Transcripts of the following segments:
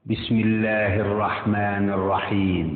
بسم الله الرحمن الرحيم.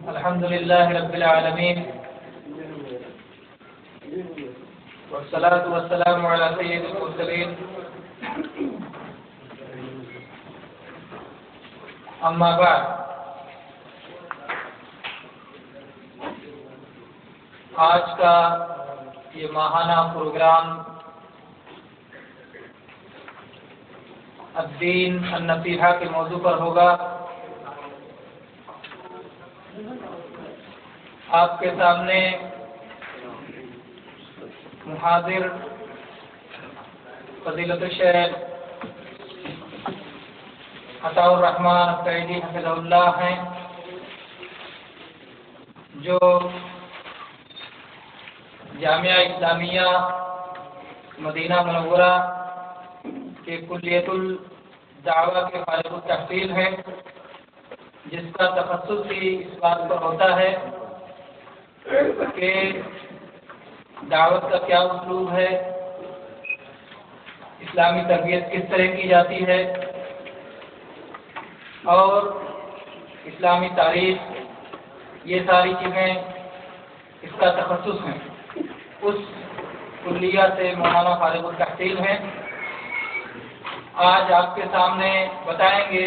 الحمد لله رب العالمين والصلاة والسلام على سيد المرسلين اما بعد. آج کا یہ ماہانہ پروگرام الدین النصیحہ کے موضوع پر ہوگا. آپ کے سامنے محاضر فضیلت الشیخ عطاء الرحمن القیدی حفظہ اللہ ہیں، جو جامعہ اسلامیہ مدینہ منورہ کے کلیۃ الدعوہ کے فارغ التحصیل ہیں، جس کا تخصص بھی اس بات پر ہوتا ہے کہ دعوت کا کیا اسلوب ہے، اسلامی تربیت کس طرح کی جاتی ہے، اور اسلامی تاریخ، یہ ساری چیزیں اس کا تخصص ہیں. اس کلیہ سے مولانا فارغ التحصیل ہیں. آج آپ کے سامنے بتائیں گے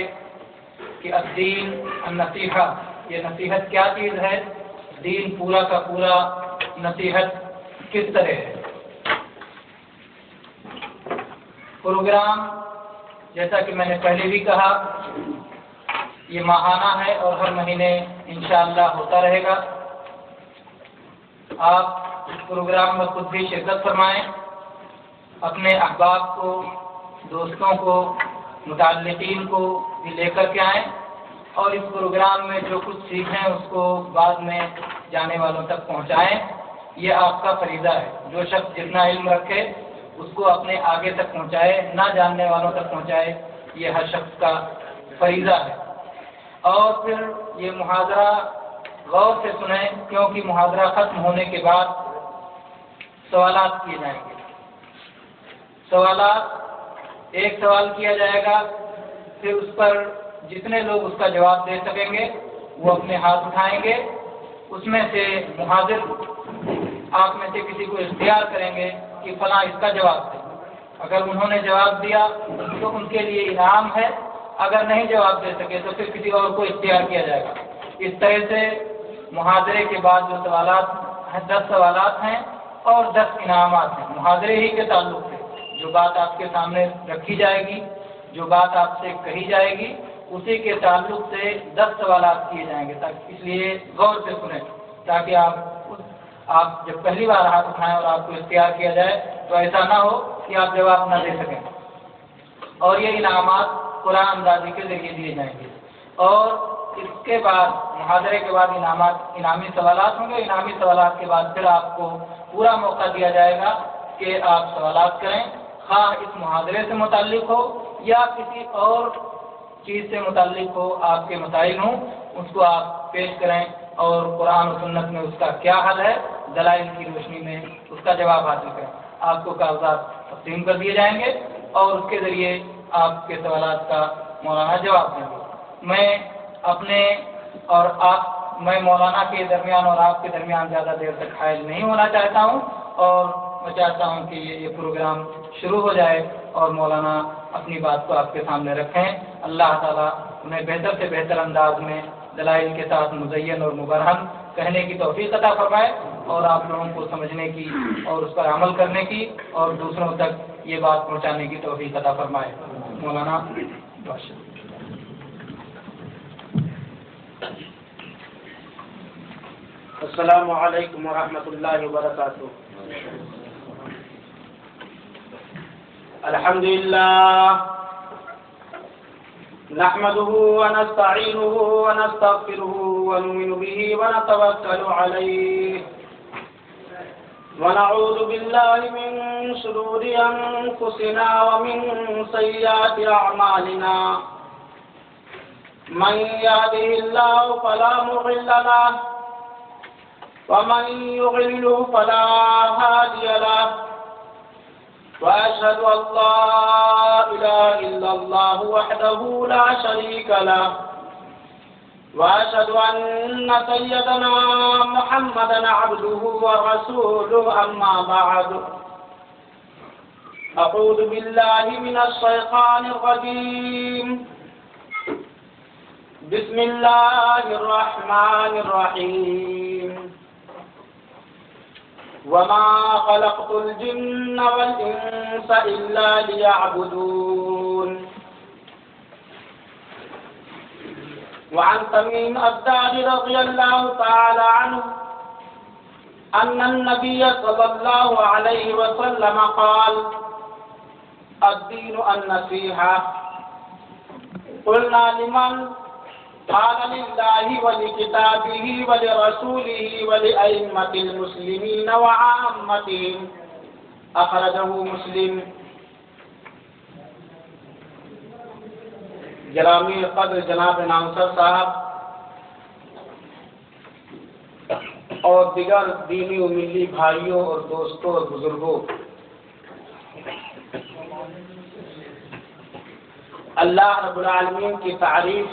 کہ الدین النصیحہ، یہ نصیحت کیا چیز ہے، دین پورا کا پورا نصیحت کس طرح ہے. پروگرام جیسا کہ میں نے پہلے بھی کہا، یہ ماہانہ ہے اور ہر مہینے انشاءاللہ ہوتا رہے گا. آپ اس پروگرام میں خود بھی شرکت فرمائیں، اپنے احباب کو، دوستوں کو، متعلقین کو بھی لے کر کے آئیں، اور اس پروگرام میں جو کچھ سیکھیں اس کو بعد میں جانے والوں تک پہنچائیں. یہ آپ کا فریضہ ہے. جو شخص جتنا علم رکھے اس کو اپنے آگے تک پہنچائے، نہ جاننے والوں تک پہنچائے. یہ ہر شخص کا فریضہ ہے. اور پھر یہ محاضرہ غور سے سنیں، کیونکہ محاضرہ ختم ہونے کے بعد سوالات کیے جائیں گے. سوالات، ایک سوال کیا جائے گا، پھر اس پر جتنے لوگ اس کا جواب دے سکیں گے وہ اپنے ہاتھ اٹھائیں گے. اس میں سے محاضر آپ میں سے کسی کو اختیار کریں گے کہ فلاں اس کا جواب دے. اگر انہوں نے جواب دیا تو ان کے لیے انعام ہے، اگر نہیں جواب دے سکے تو پھر کسی اور کو اختیار کیا جائے گا. اس طرح سے محاضرے کے بعد جو سوالات ہیں، 10 سوالات ہیں اور 10 انعامات ہیں. محاضرے ہی کے تعلق سے جو بات آپ کے سامنے رکھی جائے گی، جو بات آپ سے کہی جائے گی، اسی کے تعلق سے 10 سوالات کیے جائیں گے. اس لیے غور سے سنیں تاکہ آپ جب پہلی بار ہاتھ اٹھائیں اور آپ کو اختیار کیا جائے تو ایسا نہ ہو کہ آپ جواب نہ دے سکیں. اور یہ انعامات قرآن اندازی کے ذریعے دیے جائیں گے. اور اس کے بعد محاضرے کے بعد انعامی سوالات ہوں گے. انعامی سوالات کے بعد پھر آپ کو پورا موقع دیا جائے گا کہ آپ سوالات کریں، خواہ اس محاضرے سے متعلق ہو یا کسی اور چیز سے متعلق ہو، آپ کے مسائل ہوں، اس کو آپ پیش کریں اور قرآن و سنت میں اس کا کیا حل ہے، دلائل کی روشنی میں اس کا جواب حاصل کریں. آپ کو کاغذات تقسیم کر دیے جائیں گے اور اس کے ذریعے آپ کے سوالات کا مولانا جواب دیں گے. میں اپنے اور میں مولانا کے درمیان اور آپ کے درمیان زیادہ دیر تک حائل نہیں ہونا چاہتا ہوں، اور میں چاہتا ہوں کہ یہ پروگرام شروع ہو جائے اور مولانا اپنی بات کو آپ کے سامنے رکھیں۔ اللہ تعالیٰ انہیں بہتر سے بہتر انداز میں دلائل کے ساتھ مزین اور مبرہن کہنے کی توفیق عطا فرمائے، اور آپ لوگوں کو سمجھنے کی اور اس پر عمل کرنے کی اور دوسروں تک یہ بات پہنچانے کی توفیق عطا فرمائے۔ مولانا السلام علیکم ورحمۃ اللہ وبرکاتہ۔ الحمد للہ نحمده ونستعینه ونستغفره ونؤمن به ونتوکل علیہ ونعوذ باللہ من شرور انفسنا ومن سیئات اعمالنا من يهده الله فلا مضل له ومن يضلل فلا هادي له وأشهد أن لا إله إلا الله وحده لا شريك له وأشهد أن سيدنا محمدا عبده ورسوله أما بعد أعوذ بالله من الشيطان الرجيم بسم الله الرحمن الرحيم وما خلقت الجن والإنس إلا ليعبدون وعن تميم الداري رضي الله تعالى عنه أن النبي صلى الله عليه وسلم قال الدين النصيحة قلنا لمن قال لله ولكتابه ولرسوله ولأئمة المسلمين وعامتهم أخرجه مسلم۔ گرامی قدر جناب اناؤنسر صاحب اور دیگر دینی و ملی بھائیوں اور دوستوں اور بزرگوں، اللہ رب العالمین کی تعریف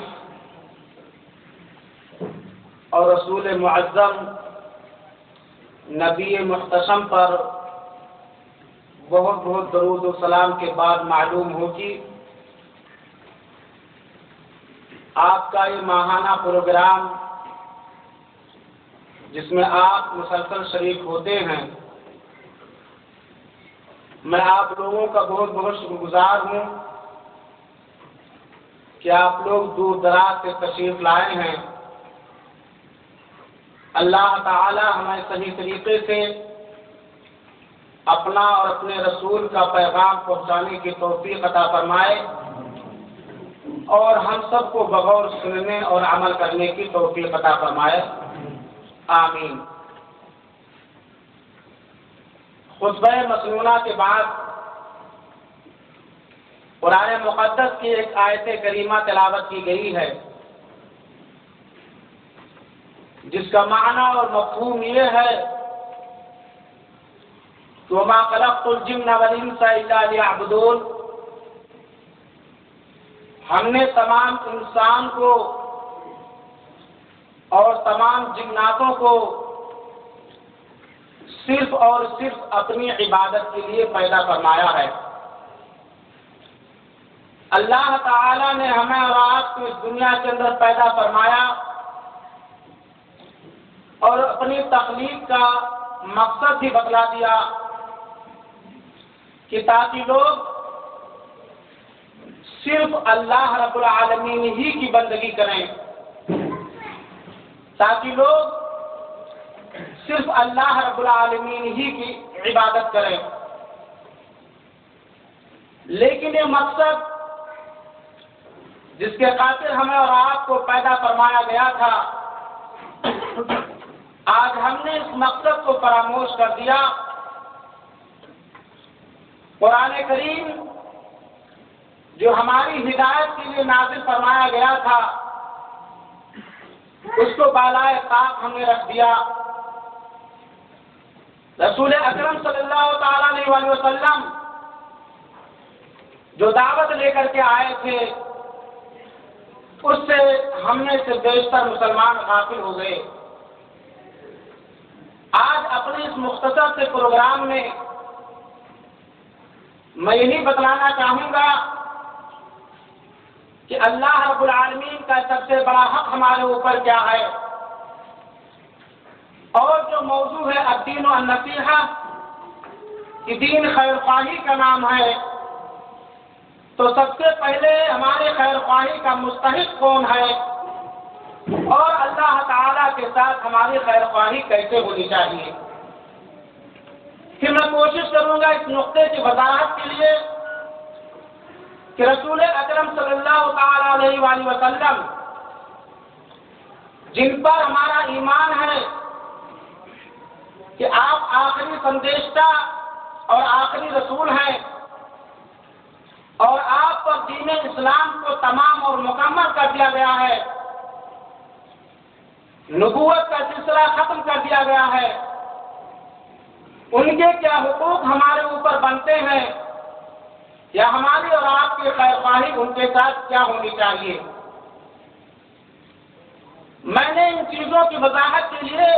اور رسول معظم نبی محتشم پر بہت بہت درود و سلام کے بعد معلوم ہو کہ آپ کا یہ ماہانہ پروگرام جس میں آپ مسلسل شریک ہوتے ہیں، میں آپ لوگوں کا بہت بہت شکر گزار ہوں کہ آپ لوگ دور دراز سے تشریف لائے ہیں۔ اللہ تعالی ہمیں صحیح طریقے سے اپنا اور اپنے رسول کا پیغام پہنچانے کی توفیق عطا فرمائے، اور ہم سب کو بغور سننے اور عمل کرنے کی توفیق عطا فرمائے، آمین۔ خطبہ مسنونہ کے بعد قرآن مقدس کی ایک آیت کریمہ تلاوت کی گئی ہے، جس کا معنی اور مفہوم یہ ہے کہ وَمَا خَلَقْتُ الْجِنَّ وَالْإِنسَ إِلَّا لِيَعْبُدُونَ، ہم نے تمام انسان کو اور تمام جناتوں کو صرف اور صرف اپنی عبادت کے لیے پیدا فرمایا ہے۔ اللہ تعالی نے ہمیں اور آپ کو اس دنیا کے اندر پیدا فرمایا اور اپنی تخلیق کا مقصد بھی بتلا دیا کہ تاکہ لوگ صرف اللہ رب العالمین ہی کی بندگی کریں، تاکہ لوگ صرف اللہ رب العالمین ہی کی عبادت کریں۔ لیکن یہ مقصد جس کے خاطر ہمیں اور آپ کو پیدا فرمایا گیا تھا، آج ہم نے اس مقصد کو فراموش کر دیا۔ قرآن کریم جو ہماری ہدایت کے لیے نازل فرمایا گیا تھا، اس کو بالائے طاق ہم نے رکھ دیا۔ رسول اکرم صلی اللہ تعالی علیہ وسلم جو دعوت لے کر کے آئے تھے، اس سے ہم میں سے بیشتر مسلمان غافل ہو گئے۔ آج اپنے اس مختصر سے پروگرام میں میں یہی بتلانا چاہوں گا کہ اللہ رب العالمین کا سب سے بڑا حق ہمارے اوپر کیا ہے، اور جو موضوع ہے الدین والنصیحہ، کہ دین خیر خواہی کا نام ہے، تو سب سے پہلے ہمارے خیر خواہی کا مستحق کون ہے، اور اللہ تعالیٰ کے ساتھ ہماری خیر خواہی کیسے ہونی چاہیے۔ پھر میں کوشش کروں گا اس نقطے کی وضاحت کے لیے کہ رسول اکرم صلی اللہ تعالیٰ علیہ وآلہ وسلم جن پر ہمارا ایمان ہے کہ آپ آخری سندیشتہ اور آخری رسول ہیں، اور آپ پر دین اسلام کو تمام اور مکمل کر دیا گیا ہے، نبوت کا سلسلہ ختم کر دیا گیا ہے، ان کے کیا حقوق ہمارے اوپر بنتے ہیں، یا ہماری اور آپ کی خیر خواہی ان کے ساتھ کیا ہونی چاہیے۔ میں نے ان چیزوں کی وضاحت کے لیے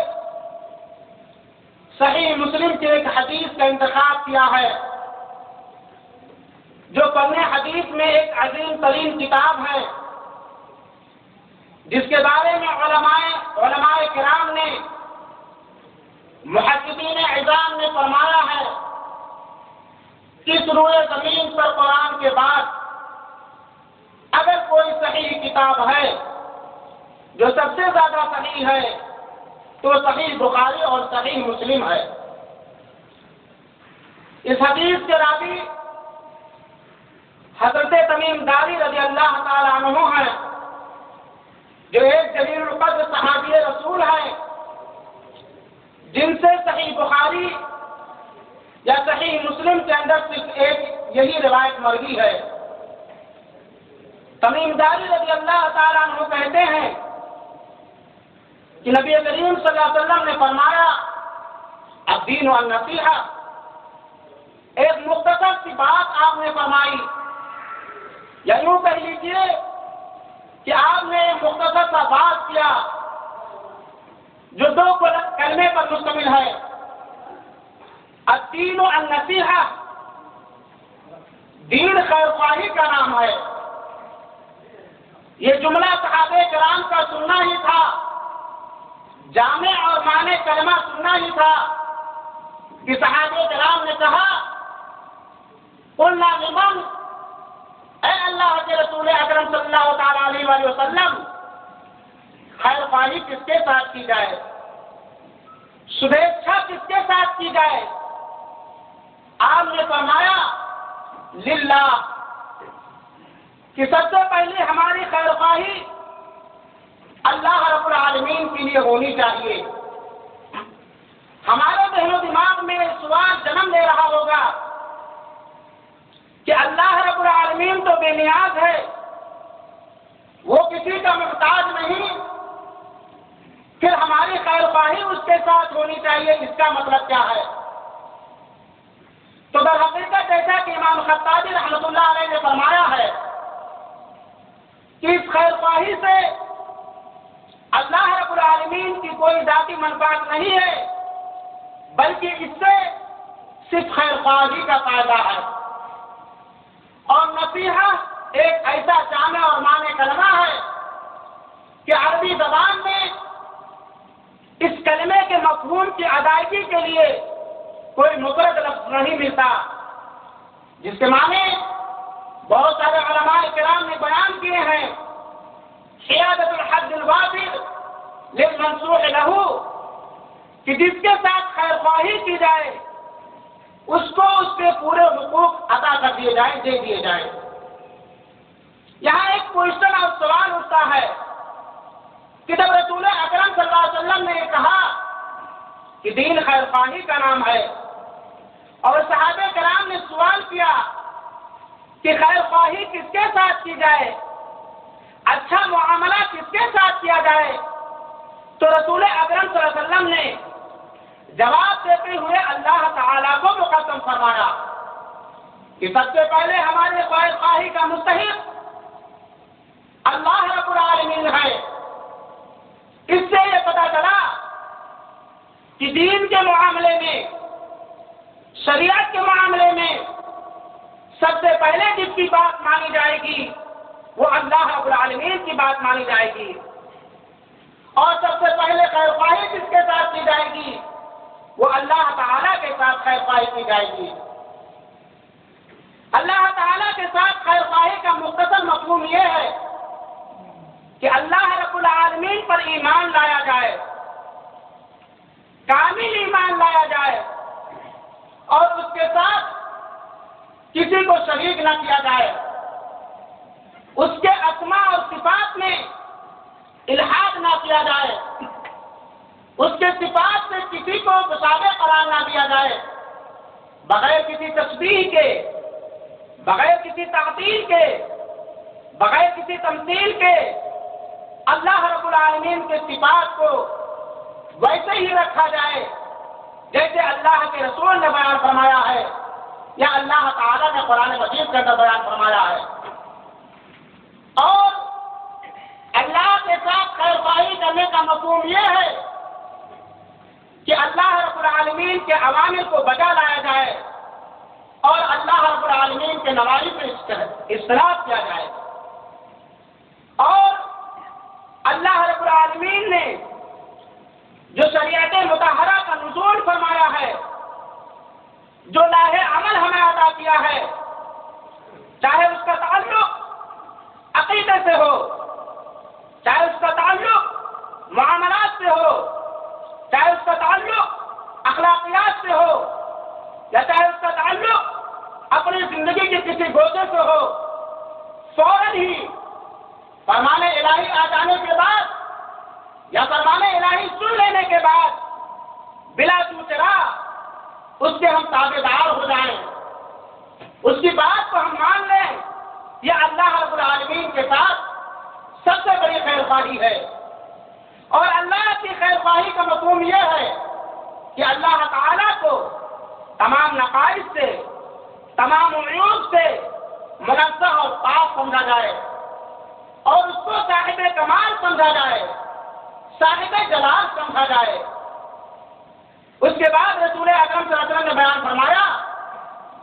صحیح مسلم کے ایک حدیث کا انتخاب کیا ہے، جو پڑھنے حدیث میں ایک عظیم ترین کتاب ہے، جس کے بارے میں علماء کرام نے، محدثین عظام نے فرمایا ہے کہ اس روئے زمین پر قرآن کے بعد اگر کوئی صحیح کتاب ہے جو سب سے زیادہ صحیح ہے تو صحیح بخاری اور صحیح مسلم ہے۔ اس حدیث کے راوی حضرت تمیم داری رضی اللہ تعالیٰ عنہ ہیں، جو ایک جلیل القدر صحابی رسول ہیں، جن سے صحیح بخاری یا صحیح مسلم کے اندر صرف ایک یہی روایت مروی ہے۔ تمیم داری رضی اللہ تعالیٰ عنہ کہتے ہیں کہ نبی کریم صلی اللہ علیہ وسلم نے فرمایا الدین والنصیحہ، ایک مختصر سی بات آپ نے فرمائی، یا یوں کہہ لیجیے کہ آپ نے ایک مختصر سا بات کیا جو دو کلمے پر مشتمل ہے، الدین والنصیحہ، دین خیر خواہی کا نام ہے۔ یہ جملہ صحابہ کرام کا سننا ہی تھا، جامع اور معنی کلمہ سننا ہی تھا کہ صحابہ کرام نے کہا قلنا لمن، اے اللہ کے رسول اکرم صلی اللہ تعالیٰ علیہ وآلہ وسلم، خیر خواہی کس کے ساتھ کی جائے، شبھیچھا کس کے ساتھ کی جائے؟ آپ نے فرمایا للہ، کہ سب سے پہلے ہماری خیر خواہی اللہ رب العالمین کے لیے ہونی چاہیے۔ ہمارے ذہن و دماغ میں سوال جنم لے رہا ہوگا کہ اللہ رب العالمین تو بے نیاز ہے، وہ کسی کا محتاج نہیں، پھر ہماری خیر خواہی اس کے ساتھ ہونی چاہیے، اس کا مطلب کیا ہے؟ تو در حقیقت جیسا کہ امام خطابی رحمۃ اللہ علیہ نے فرمایا ہے کہ اس خیر خواہی سے اللہ رب العالمین کی کوئی ذاتی منفعت نہیں ہے، بلکہ اس سے صرف خیر خواہی کا فائدہ ہے۔ اور نصیحہ ایک ایسا جامع اور معنی کلمہ ہے کہ عربی زبان میں اس کلمے کے مفہوم کی ادائیگی کے لیے کوئی مفرد لفظ نہیں ملتا، جس کے معنی بہت سارے علماء کرام نے بیان کیے ہیں، حیادت الحد الوافر للمنصوح لہ، کہ جس کے ساتھ خیر خواہی کی جائے اس کو اس کے پورے حقوق عطا کر دیے جائیں، دے دیے جائیں۔ یہاں ایک کوشچن اور سوال اٹھتا ہے کہ جب رسول اکرم صلی اللہ علیہ وسلم نے یہ کہا کہ دین خیر خواہی کا نام ہے، اور صحابہ کرام نے سوال کیا کہ خیر خواہی کس کے ساتھ کی جائے، اچھا معاملہ کس کے ساتھ کیا جائے، تو رسول اکرم صلی اللہ علیہ وسلم نے جواب دیتے ہوئے اللہ تعالیٰ کو مقدم فرمایا کہ سب سے پہلے ہمارے خیر خواہی کا مستحق اللہ رب دن ہے۔ اس سے یہ پتہ چلا کہ دین کے معاملے میں، شریعت کے معاملے میں سب سے پہلے جس کی بات مانی جائے گی وہ اللہ رب العالمین کی بات مانی جائے گی، اور سب سے پہلے خیر خواہی جس کے ساتھ کی جائے گی وہ اللہ تعالیٰ کے ساتھ خیر خواہی کی جائے گی۔ اللہ تعالیٰ کے ساتھ خیر خواہی کا مختصر مفہوم یہ ہے کہ اللہ رب العالمین پر ایمان لایا جائے، کامل ایمان لایا جائے، اور اس کے ساتھ کسی کو شریک نہ کیا جائے، اس کے اسماء اور صفات میں الحاد نہ کیا جائے، اس کے صفات سے کسی کو مشابہ قرار نہ دیا جائے، بغیر کسی تشبیہ کے، بغیر کسی تعطیل کے، بغیر کسی تمثیل کے اللہ رب العالمین کے صفات کو ویسے ہی رکھا جائے جیسے اللہ کے رسول نے بیان فرمایا ہے یا اللہ تعالیٰ نے قرآن مجید کے اندر بیان فرمایا ہے۔ اور اللہ کے ساتھ خیر خواہی کرنے کا مفہوم یہ ہے کہ اللہ رب العالمین کے اوامر کو بجا لایا جائے اور اللہ رب العالمین کے نواہی پر اجتناب کیا جائے۔ اور اللہ رب العالمین نے جو شریعت مطہرہ کا نزول فرمایا ہے، جو لاہ عمل ہمیں عطا کیا ہے، چاہے اس کا تعلق عقیدے سے ہو، چاہے اس کا تعلق معاملات سے ہو، چاہے اس کا تعلق اخلاقیات سے ہو، یا چاہے اس کا تعلق اپنی زندگی کے کسی گوشے سے ہو، فوراً ہی فرمان الہی آ جانے کے بعد یا فرمان الہی سن لینے کے بعد بلا دوسرا اس کے ہم تابع دار ہو جائیں، اس کی بات کو ہم مان لیں، یہ اللہ رب العالمین کے ساتھ سب سے بڑی خیر خواہی ہے۔ اور اللہ کی خیر خواہی کا مفہوم یہ ہے کہ اللہ تعالیٰ کو تمام نقائص سے، تمام عیوب سے منزہ اور پاک سمجھا جائے، اور اس کو صاحب کمال سمجھا جائے، صاحب جلال سمجھا جائے۔ اس کے بعد رسول اکرم صلی اللہ علیہ وسلم نے بیان فرمایا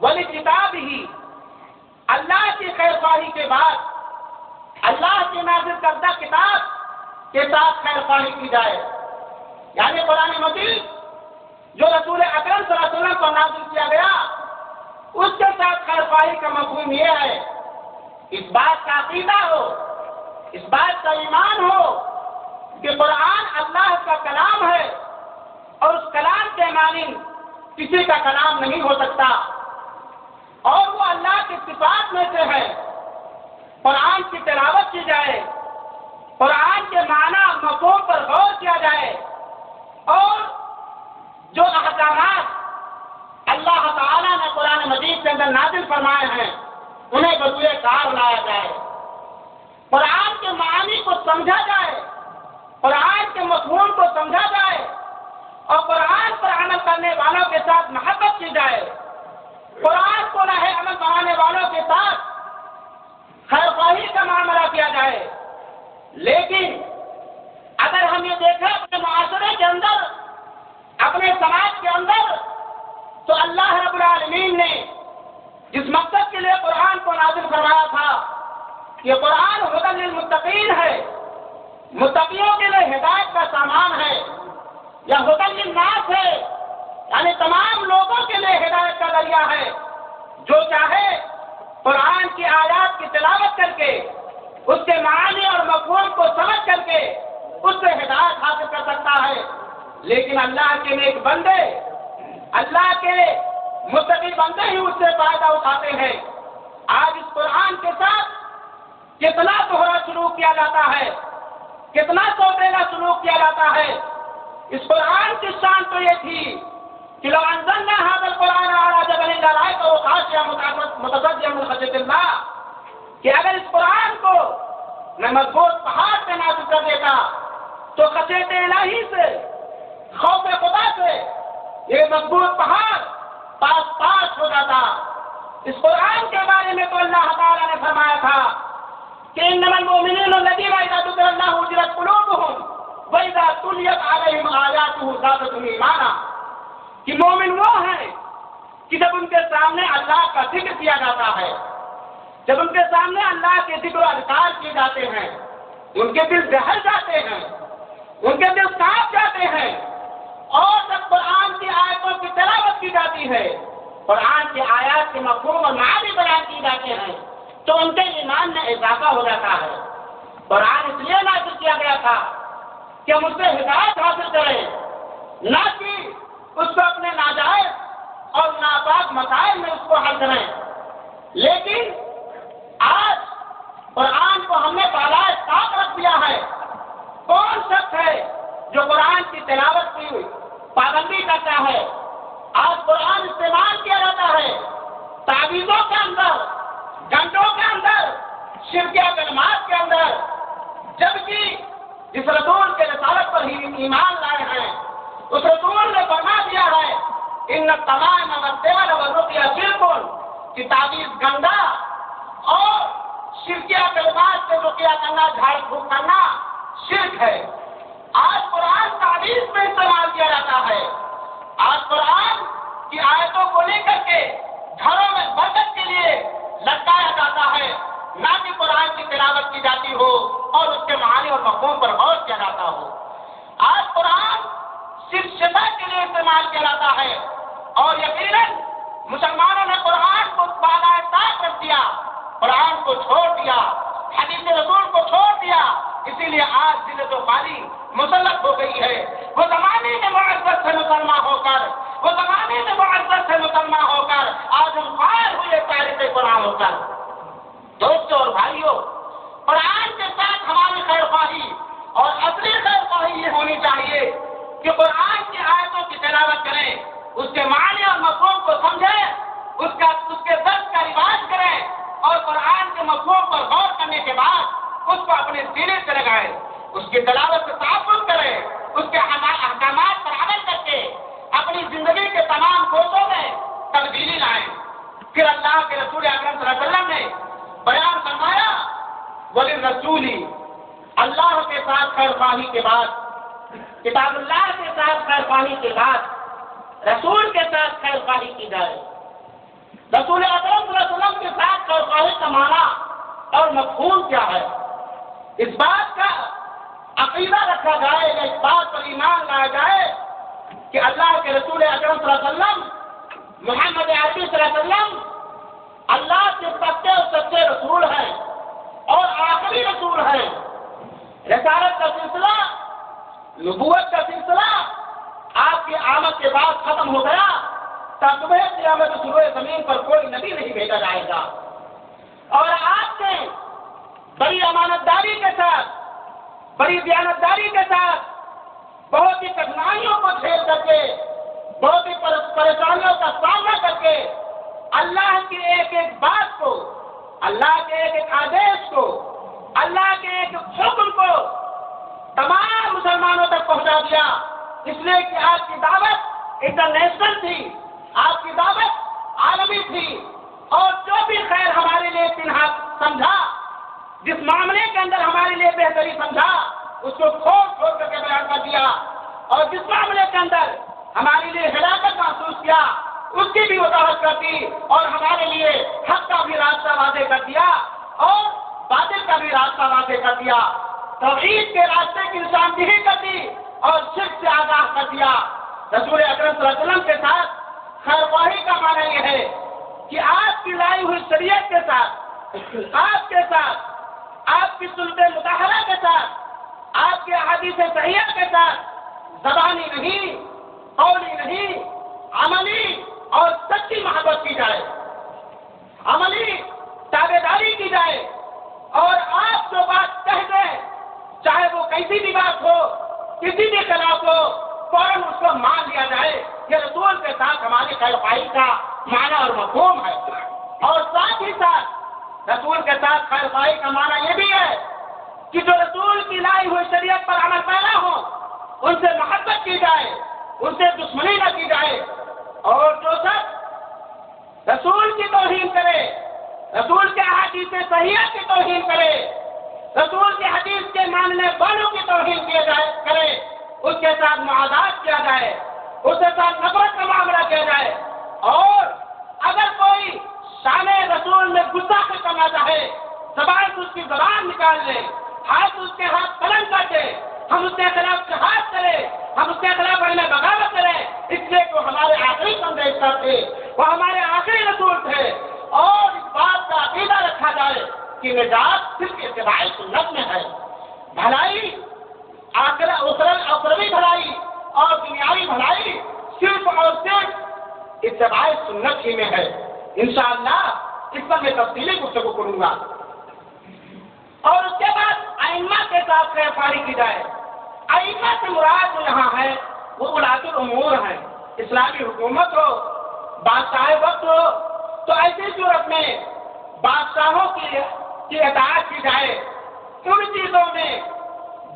ولی کتاب ہی، اللہ کی خیر خواہی کے بعد اللہ کی نازل کردہ کتاب کے ساتھ خیر خواہی کی جائے، یعنی قرآن مجید جو رسول اکرم صلی اللہ علیہ وسلم کو نازل کیا گیا اس کے ساتھ خیر خواہی کا مفہوم یہ ہے، اس بات کا عقیدہ ہو، اس بات کا ایمان ہو کہ قرآن اللہ کا کلام ہے اور اس کلام کے معنی کسی کا کلام نہیں ہو سکتا، اور وہ اللہ کی صفات میں سے ہے۔ قرآن کی تلاوت کی جائے، قرآن کے معنی مفہوم پر غور کیا جائے، اور جو احکامات اللہ تعالیٰ نے قرآن مجید کے اندر نازل فرمائے ہیں انہیں بطور کار لایا جائے، قرآن کے معانی کو سمجھا جائے، قرآن کے مفہوم کو سمجھا جائے، اور قرآن پر عمل کرنے والوں کے ساتھ محبت کی جائے، قرآن کو راہ عمل بنانے والوں کے ساتھ خیر خواہی کا معاملہ کیا جائے۔ لیکن اگر ہم یہ دیکھیں اپنے معاشرے کے اندر، اپنے سماج کے اندر، تو اللہ رب العالمین نے جس مقصد کے لیے قرآن کو نازل فرمایا تھا، یہ قرآن ہدی للمتقین ہے، متقیوں کے لیے ہدایت کا سامان ہے، یا ہدی للناس ہے، یعنی تمام لوگوں کے لیے ہدایت کا ذریعہ ہے۔ جو چاہے قرآن کی آیات کی تلاوت کر کے اس کے معنی اور مفہوم کو سمجھ کر کے اس سے ہدایت حاصل کر سکتا ہے، لیکن اللہ کے نیک بندے، اللہ کے متقی بندے ہی اس سے فائدہ اٹھاتے ہیں۔ آج اس قرآن کے ساتھ کتنا دوہرا سلوک کیا جاتا ہے، کتنا سوتیلا سلوک کیا جاتا ہے۔ اس قرآن کی شان تو یہ تھی کہ لو انزلنا هذا القرآن على جبل لرأيته خاشعا متصدعا من خشية الله، کہ اگر اس قرآن کو میں مضبوط پہاڑ پہ نازل کر دیتا تو خشیت الہی سے، خوف خدا سے یہ مضبوط پہاڑ پاس ہو جاتا۔ اس قرآن کے بارے میں تو اللہ تعالیٰ نے فرمایا تھا کہ انما المؤمنون الذین اذا ذکر اللہ وجلت قلوبهم واذا تلیت علیہم آیاتہ زادتہم ایمانا، کہ مومن وہ ہیں کہ جب ان کے سامنے اللہ کا ذکر کیا جاتا ہے، جب ان کے سامنے اللہ کے ذکر و اذکار کیے جاتے ہیں، ان کے دل دہل جاتے ہیں، ان کے دل کانپ جاتے ہیں، اور جب قرآن کی آیتوں کی تلاوت کی جاتی ہے، قرآن کی آیات کے مفہوم اور معنی بیان کی جاتے ہیں، تو ان کے ایمان میں اضافہ ہو جاتا ہے۔ قرآن اس لیے نازل کیا گیا تھا کہ ہم اس سے ہدایت حاصل کریں، نہ کہ اس کو اپنے ناجائز اور ناپاک مسائل میں اس کو حل کریں۔ لیکن آج قرآن کو ہم نے بالائے طاق رکھ دیا ہے۔ کون شخص ہے جو قرآن کی تلاوت کی پابندی کرتا ہے؟ آج قرآن استعمال کیا جاتا ہے تعویذوں کے اندر، گھنٹوں کے اندر، شرکیہ کلمات کے اندر، جبکہ جس رسول کے رسالت پر ہی ایمان لائے ہیں اس رسول نے فرما دیا ہے ان تمام والدول والرقیہ شرک، کہ تعویذ گندا اور شرکیہ کلمات سے رقیہ کرنا، جھاڑ پھونک کرنا شرک ہے۔ آج قرآن تعویذ میں استعمال کیا جاتا ہے۔ آج قرآن کی آیتوں کو لے کر کے گھروں میں برکت کے لیے لٹکایا جاتا ہے، نہ کہ قرآن کی تلاوت کی جاتی ہو اور اس کے معانی اور مفہوم پر غور کیا جاتا ہو۔ آج قرآن صرف شفا کے لیے استعمال کیا جاتا ہے، اور یقیناً مسلمانوں نے قرآن کو بالائے طاق رکھ دیا، قرآن کو چھوڑ دیا، حدیث رسول کو چھوڑ دیا۔ اسی لیے آج ذلت و خالی مسلط ہو گئی ہے۔ وہ زمانے میں معزز سے مسلمان ہو کر، وہ زمانے میں معزز سے مسلمان ہو کر آج ہم خیر ہوئے تاریخ قرآن ہو کر۔ دوستوں اور بھائیوں، قرآن کے ساتھ ہماری خیر خواہی اور اصلی خیر خواہی یہ ہونی چاہیے کہ قرآن کی آیتوں کی تلاوت کریں، اس کے معنی اور مفہوم کو سمجھیں، اس کے درس کا رواج کریں، اور قرآن کے مفہوم پر غور کرنے کے بعد اس کو اپنے سینے سے لگائیں، اس کی تلاوت سے تحفظ کریں، اس کے احکامات پر عمل کر کے اپنی زندگی کے تمام گوشوں میں تبدیلی لائیں۔ پھر اللہ کے رسول اکرم صلی اللہ علیہ وسلم نے بیان فرمایا وَلِلرَّسُولِ، اللہ کے ساتھ خیر خواہی کے بعد، کتاب اللہ کے ساتھ خیر خواہی کے بعد رسول کے ساتھ خیر خواہی کی جائے۔ رسول اکرم صلی اللہ علیہ وسلم کے ساتھ خیر خواہی کا معنی اور مفہوم کیا ہے؟ اس بات کا عقیدہ رکھا جائے، اس بات پر ایمان لایا جائے کہ اللہ کے رسول اکرم صلی اللہ علیہ وسلم، محمد عربی صلی اللہ علیہ وسلم اللہ کے سچے اور سچے رسول ہیں اور آخری رسول ہیں۔ رسالت کا سلسلہ، نبوت کا سلسلہ آپ کی آمد کے بعد ختم ہو گیا، تب قیامت شروع زمین پر کوئی نبی نہیں بھیجا جائے گا۔ اور آپ نے بڑی امانتداری کے ساتھ، بڑی دیانتداری کے ساتھ، بہت ہی کٹھنائیوں کو جھیل کر کے، بہت ہی پریشانیوں کا سامنا کر کے اللہ کی ایک ایک بات کو، اللہ کے ایک ایک آدیش کو، اللہ کے ایک ایک حکم کو تمام مسلمانوں تک پہنچا دیا۔ اس لیے کہ آپ کی دعوت انٹرنیشنل تھی، آپ کی دعوت عالمی تھی، اور جو بھی خیر ہمارے لیے تنہا سمجھا، جس معاملے کے اندر ہمارے لیے بہتری سمجھا، اس کو کھول کھول کر کے بیان کر دیا، اور جس معاملے کے اندر ہمارے لیے ہلاکت محسوس کیا اس کی بھی وضاحت کر دی، اور ہمارے لیے حق کا بھی راستہ واضح کر دیا اور باطل کا بھی راستہ واضح کر دیا، توحید کے راستے کی نشاندہی کر دی اور شرک سے آگاہ کر دیا۔ رسول اکرم صلی اللہ علیہ وسلم کے ساتھ خیر خواہی کا معنی یہ ہے کہ آپ کی لائی ہوئی شریعت کے ساتھ، آپ کے ساتھ، آپ کی سنت مطہرہ کے ساتھ، آپ کے احادیث صحیحہ کے ساتھ زبانی نہیں، قولی نہیں، عملی اور سچی محبت کی جائے، عملی تابعداری کی جائے، اور آپ جو بات کہہ دیں، چاہے وہ کیسی بھی بات ہو، کسی بھی خلاف ہو، فوراً اس کو مان لیا جائے۔ یہ رسول کے ساتھ ہماری خیر خواہی کا معنی اور مفہوم ہے۔ اور ساتھ ہی ساتھ رسول کے ساتھ خیر خواہی کا معنی یہ بھی ہے کہ جو رسول کی لائی ہوئی شریعت پر عمل پیرا ہو، ان سے محبت کی جائے، ان سے دشمنی نہ کی جائے، اور جو سب رسول کی توہین کرے، رسول کے احادیث صحیحہ کی توہین کرے، ماننے والوں کی توہین کیا جائے کرے، اس کے ساتھ معاذات کیا جائے، اس کے ساتھ نفرت کا معاملہ کیا جائے، اور اگر کوئی شان رسول میں گستاخی کرنا چاہے، زبان سے اس کی زبان نکال لے، ہاتھ اس کے ہاتھ قلم کر دے، ہم اس کے خلاف جہاد کریں، ہم اس کے خلاف اہل بغاوت کریں، اس لیے وہ ہمارے آخری سندیش تھے، وہ ہمارے آخری رسول تھے، اور اس بات کا عقیدہ رکھا جائے کہ نجات صرف اتباع سنت میں ہے، بھلائی اخروی بھلائی اور دنیاوی بھلائی صرف اور صرف اتباع سنت ہی میں ہے۔ انشاءاللہ اس پر میں تفصیلی گفتگو کروں گا، اور اس کے بعد ائمہ کے ساتھ خیر خواہی کی جائے۔ ائمہ سے مراد جو یہاں ہے وہ ولاۃ الامور ہیں، اسلامی حکومت ہو، بادشاہ وقت ہو، تو ایسی صورت میں بادشاہوں کی اطاعت کی جائے ان چیزوں میں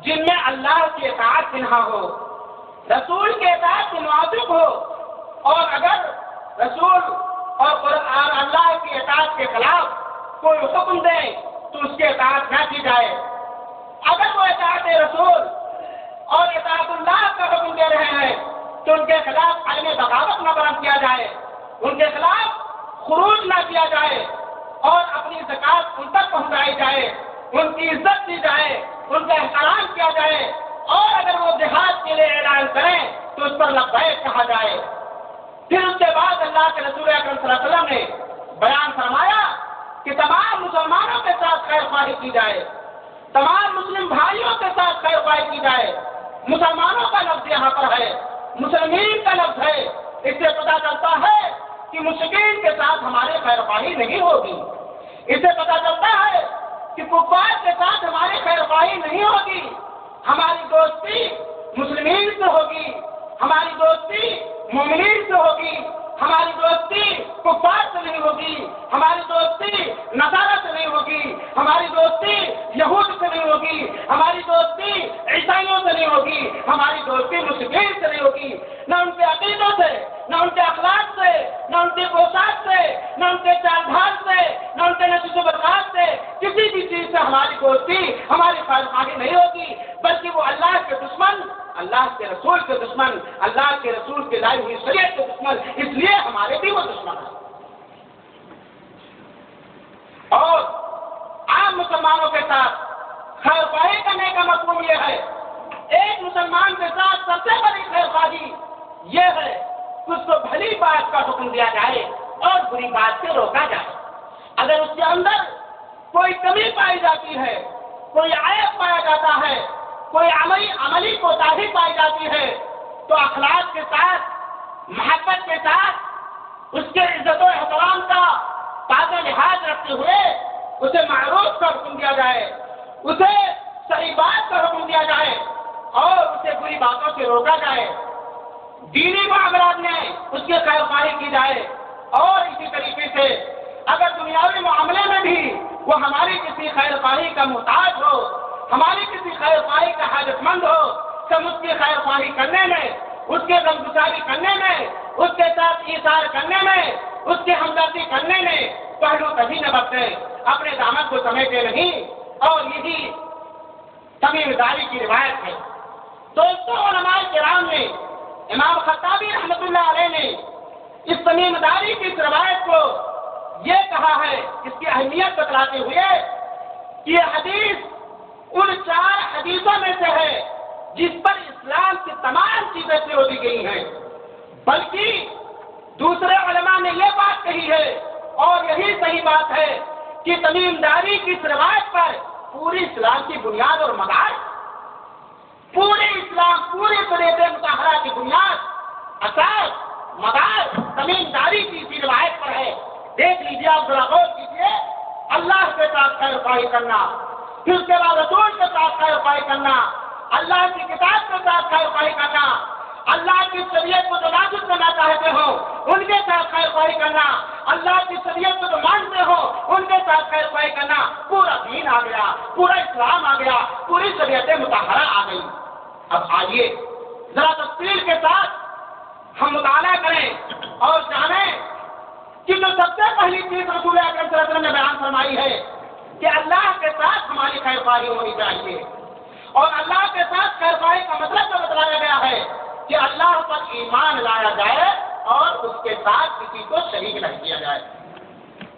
جن میں اللہ کی اطاعت پنہا ہو، رسول کے اطاعت کے موافق ہو، اور اگر رسول اور اللہ کی اطاعت کے خلاف کوئی حکم دے تو اس کے اطاعت نہ کی جائے۔ اگر وہ اطاعت رسول اور اطاعت اللہ کا حکم دے رہے ہیں تو ان کے خلاف عدم بغاوت نہ برآمد کیا جائے، ان کے خلاف خروج نہ کیا جائے، اور اپنی زکات ان تک پہنچائی جائے، ان کی عزت دی جائے، ان کا احترام کیا جائے، اور اگر وہ جہاد کے لیے اعلان کریں تو اس پر لبیک کہا جائے۔ پھر اس کے بعد اللہ کے رسول اکرم صلی اللہ علیہ وسلم نے بیان فرمایا کہ تمام مسلمانوں کے ساتھ خیر خواہی کی جائے، تمام مسلم بھائیوں کے ساتھ خیر خواہی کی جائے۔ مسلمانوں کا لفظ یہاں پر ہے، مسلمین کا لفظ ہے، اس سے پتہ چلتا ہے کہ مشرکین کے ساتھ ہماری خیر خواہی نہیں ہوگی، اس سے پتہ چلتا ہے کہ کفار کے ساتھ ہماری خیر خواہی نہیں ہوگی، ہماری دوستی مسلمین سے ہوگی، ہماری دوستی مومنین سے ہوگی، ہماری دوستی کفار سے نہیں ہوگی، ہماری دوستی نصارہ سے نہیں ہوگی، ہماری دوستی یہود سے نہیں ہوگی، ہماری دوستی عیسائیوں سے نہیں ہوگی، ہماری دوستی مشرکین سے نہیں ہوگی، نہ ان کے عقیدوں سے، نہ ان کے اخلاق سے، نہ ان کے پوشاک سے، نہ ان کے چال ڈھال سے، نہ ان کے نشو و برخاست سے، کسی بھی چیز سے ہماری دوستی، ہماری خیر خواہی نہیں ہوگی، بلکہ وہ اللہ کے دشمن، اللہ کے رسول کے دشمن، اللہ کے رسول کے لائی ہوئی شریعت کے دشمن، اس لیے ہمارے بھی وہ دشمن ہیں۔ اور عام مسلمانوں کے ساتھ خیر خواہی کرنے کا مفہوم یہ ہے، ایک مسلمان کے ساتھ سب سے بڑی خیر خواہی یہ ہے کہ اس کو بھلی بات کا حکم دیا جائے اور بری بات سے روکا جائے۔ اگر اس کے اندر کوئی کمی پائی جاتی ہے، کوئی عیب پایا جاتا ہے، کوئی عملی کوتاہی پائی جاتی ہے، تو اخلاق کے ساتھ، محبت کے ساتھ، اس کے عزت و احترام کا تازہ لحاظ رکھتے ہوئے اسے معروف کا حکم دیا جائے، اسے صحیح بات کا حکم دیا جائے اور اسے بری باتوں سے روکا جائے۔ دینی معاملات میں اس کی خیر خواہی کی جائے، اور اسی طریقے سے اگر دنیاوی معاملے میں بھی وہ ہماری کسی خیر خواہی کا محتاج ہو، ہماری کسی خیر خواہی کا حاجت مند ہو، ہم اس کی خیر خواہی کرنے میں، اس کے غمگساری کرنے میں، اس کے ساتھ ایثار کرنے میں، اس کی ہمدردی کرنے میں پہلو کبھی نہ برتے، اپنے دامن کو سمیٹے نہیں، اور یہی تمیم داری کی روایت ہے۔ دوستوں، علماء کرام نے، امام خطابی رحمۃ اللہ علیہ نے اس تمیم داری کی اس روایت کو یہ کہا ہے، اس کی اہمیت بتلاتے ہوئے کہ یہ حدیث ان 4 حدیثوں میں سے ہے جس پر اسلام کی تمام چیزیں چھوڑ دی گئی ہیں، بلکہ دوسرے علماء نے یہ بات کہی ہے، اور یہی صحیح بات ہے کہ تمیم داری کی اس روایت پر پوری اسلام کی بنیاد اور مدار، پورے اسلام، پورے شریعت مطہرہ کی بنیاد، اساس، مدار تمیم داری کی اسی روایت پر ہے۔ دیکھ لیجیے، آپ ذرا غور کیجیے، اللہ کے ساتھ خیر خواہی کرنا، پھر اس کے بعد رسول کے ساتھ خیر خواہی کرنا، اللہ کی کتاب کے ساتھ خیر خواہی کرنا، اللہ کی شریعت کو جو نافذ کرنا چاہتے ہو ان کے ساتھ خیر خواہی کرنا، اللہ کی شریعت کو جو مانتے ہو ان کے ساتھ خیر خواہی کرنا، پورا دین آ گیا، پورا اسلام آ گیا، پوری شریعت مطہرہ آ گئی۔ اب آئیے ذرا تفصیل کے ساتھ ہم مطالعہ کریں اور جانیں کہ جو سب سے پہلی چیز رسول اکرم صلی اللہ علیہ وسلم نے بیان فرمائی ہے کہ اللہ کے ساتھ ہماری خیر خواہی ہونی چاہیے، اور اللہ کے ساتھ خیرخواہی کا مطلب جو بتلایا گیا ہے کہ اللہ پر ایمان لایا جائے اور اس کے ساتھ کسی کو شریک نہ کیا جائے،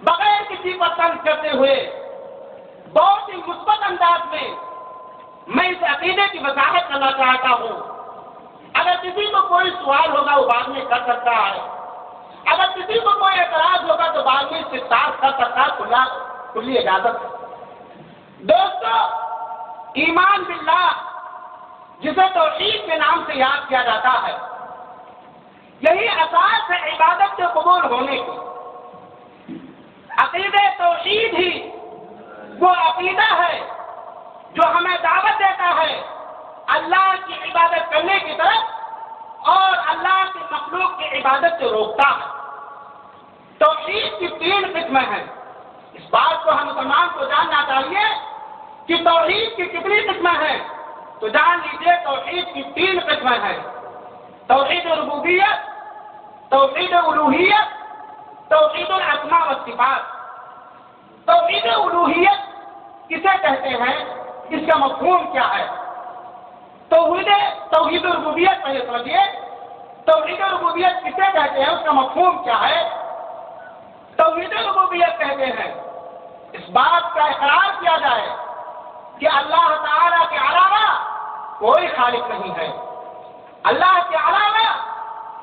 بغیر کسی پر تنگ کرتے ہوئے بہت ہی مثبت انداز میں اس عقیدے کی وضاحت کرنا چاہتا ہوں۔ اگر کسی کو کوئی سوال ہوگا وہ بعد میں کر سکتا ہے، اگر کسی کو کوئی اعتراض ہوگا تو بعد میں استفسار کر سکتا ہے، کھلی اجازت ہے۔ دوستو، ایمان باللہ جسے توحید کے نام سے یاد کیا جاتا ہے، یہی اساس ہے عبادت کے قبول ہونے کی۔ عقیدہ توحید ہی وہ عقیدہ ہے جو ہمیں دعوت دیتا ہے اللہ کی عبادت کرنے کی طرف اور اللہ کی مخلوق کی عبادت سے روکتا ہے۔ توحید کی 3 قسمیں ہیں۔ اس بات کو ہم مسلمان کو جاننا چاہیے کہ توحید کی کتنی قسمیں ہیں، تو جان لیجیے توحید کی 3 قسمیں ہیں: توحید ربوبیت، توحید الوہیت، توحید الاسماء والصفات۔ توحید الوہیت کسے کہتے ہیں، اس کا مفہوم کیا ہے؟ توحید ربوبیت پہلے سمجھیے، توحید ربوبیت کسے کہتے ہیں، اس کا مفہوم کیا ہے؟ توحید ربوبیت کہتے ہیں اس بات کا اقرار کیا جائے کہ اللہ تعالیٰ کے علاوہ کوئی خالق نہیں ہے، اللہ کے علاوہ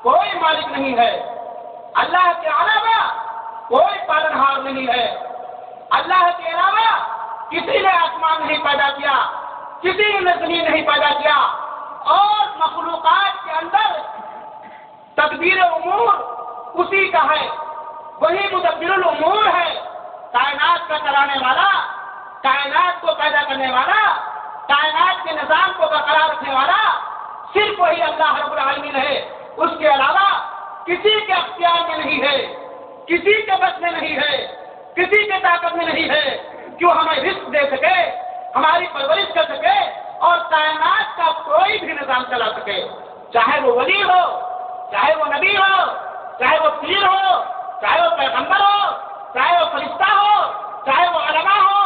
کوئی مالک نہیں ہے، اللہ کے علاوہ کوئی پالنہار نہیں ہے، اللہ کے علاوہ کسی نے آسمان نہیں پیدا کیا، کسی نے زمین نہیں پیدا کیا، اور مخلوقات کے اندر تدبیر امور اسی کا ہے، وہی مدبر الامور ہے، کائنات کا چلانے والا، کائنات کو پیدا کرنے والا، کائنات کے نظام کو برقرار رکھنے والا صرف وہی اللہ رب العالمین ہے۔ اس کے علاوہ کسی کے اختیار میں نہیں ہے، کسی کے بس میں نہیں ہے، کسی کے طاقت میں نہیں ہے کہ وہ ہمیں رزق دے سکے، ہماری پرورش کر سکے اور کائنات کا کوئی بھی نظام چلا سکے، چاہے وہ ولی ہو، چاہے وہ نبی ہو، چاہے وہ پیر ہو، چاہے وہ پیغمبر ہو، چاہے وہ فرشتہ ہو، چاہے وہ علماء ہو،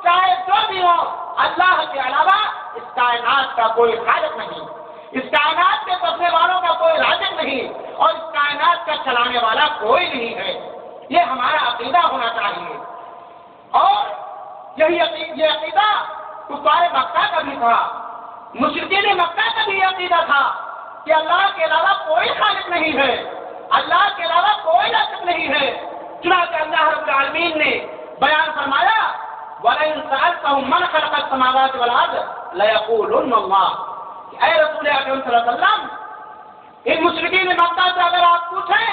چاہے جو بھی ہو، اللہ کے علاوہ اس کائنات کا کوئی خالق نہیں، اس کائنات کے بسنے والوں کا کوئی رازق نہیں، اور اس کائنات کا چلانے والا کوئی نہیں ہے۔ یہ ہمارا عقیدہ ہونا چاہیے، اور یہ عقیدہ کفار مکہ کا بھی تھا، مشرکین مکہ کا بھی یہ عقیدہ تھا کہ اللہ کے علاوہ کوئی خالق نہیں ہے، اللہ کے علاوہ کوئی رازق نہیں ہے۔ چنانچہ اللہ رب العالمین نے بیان فرمایا وَلَئِن سَأَلْتَهُم مَّنْ خَلَقَ السَّمَاوَاتِ وَالْأَرْضَ لَيَقُولُنَّ اللَّهُ۔ اے رسول اکرم صلی اللہ علیہ وسلم، ان مشرکین مکہ سے اگر آپ پوچھیں،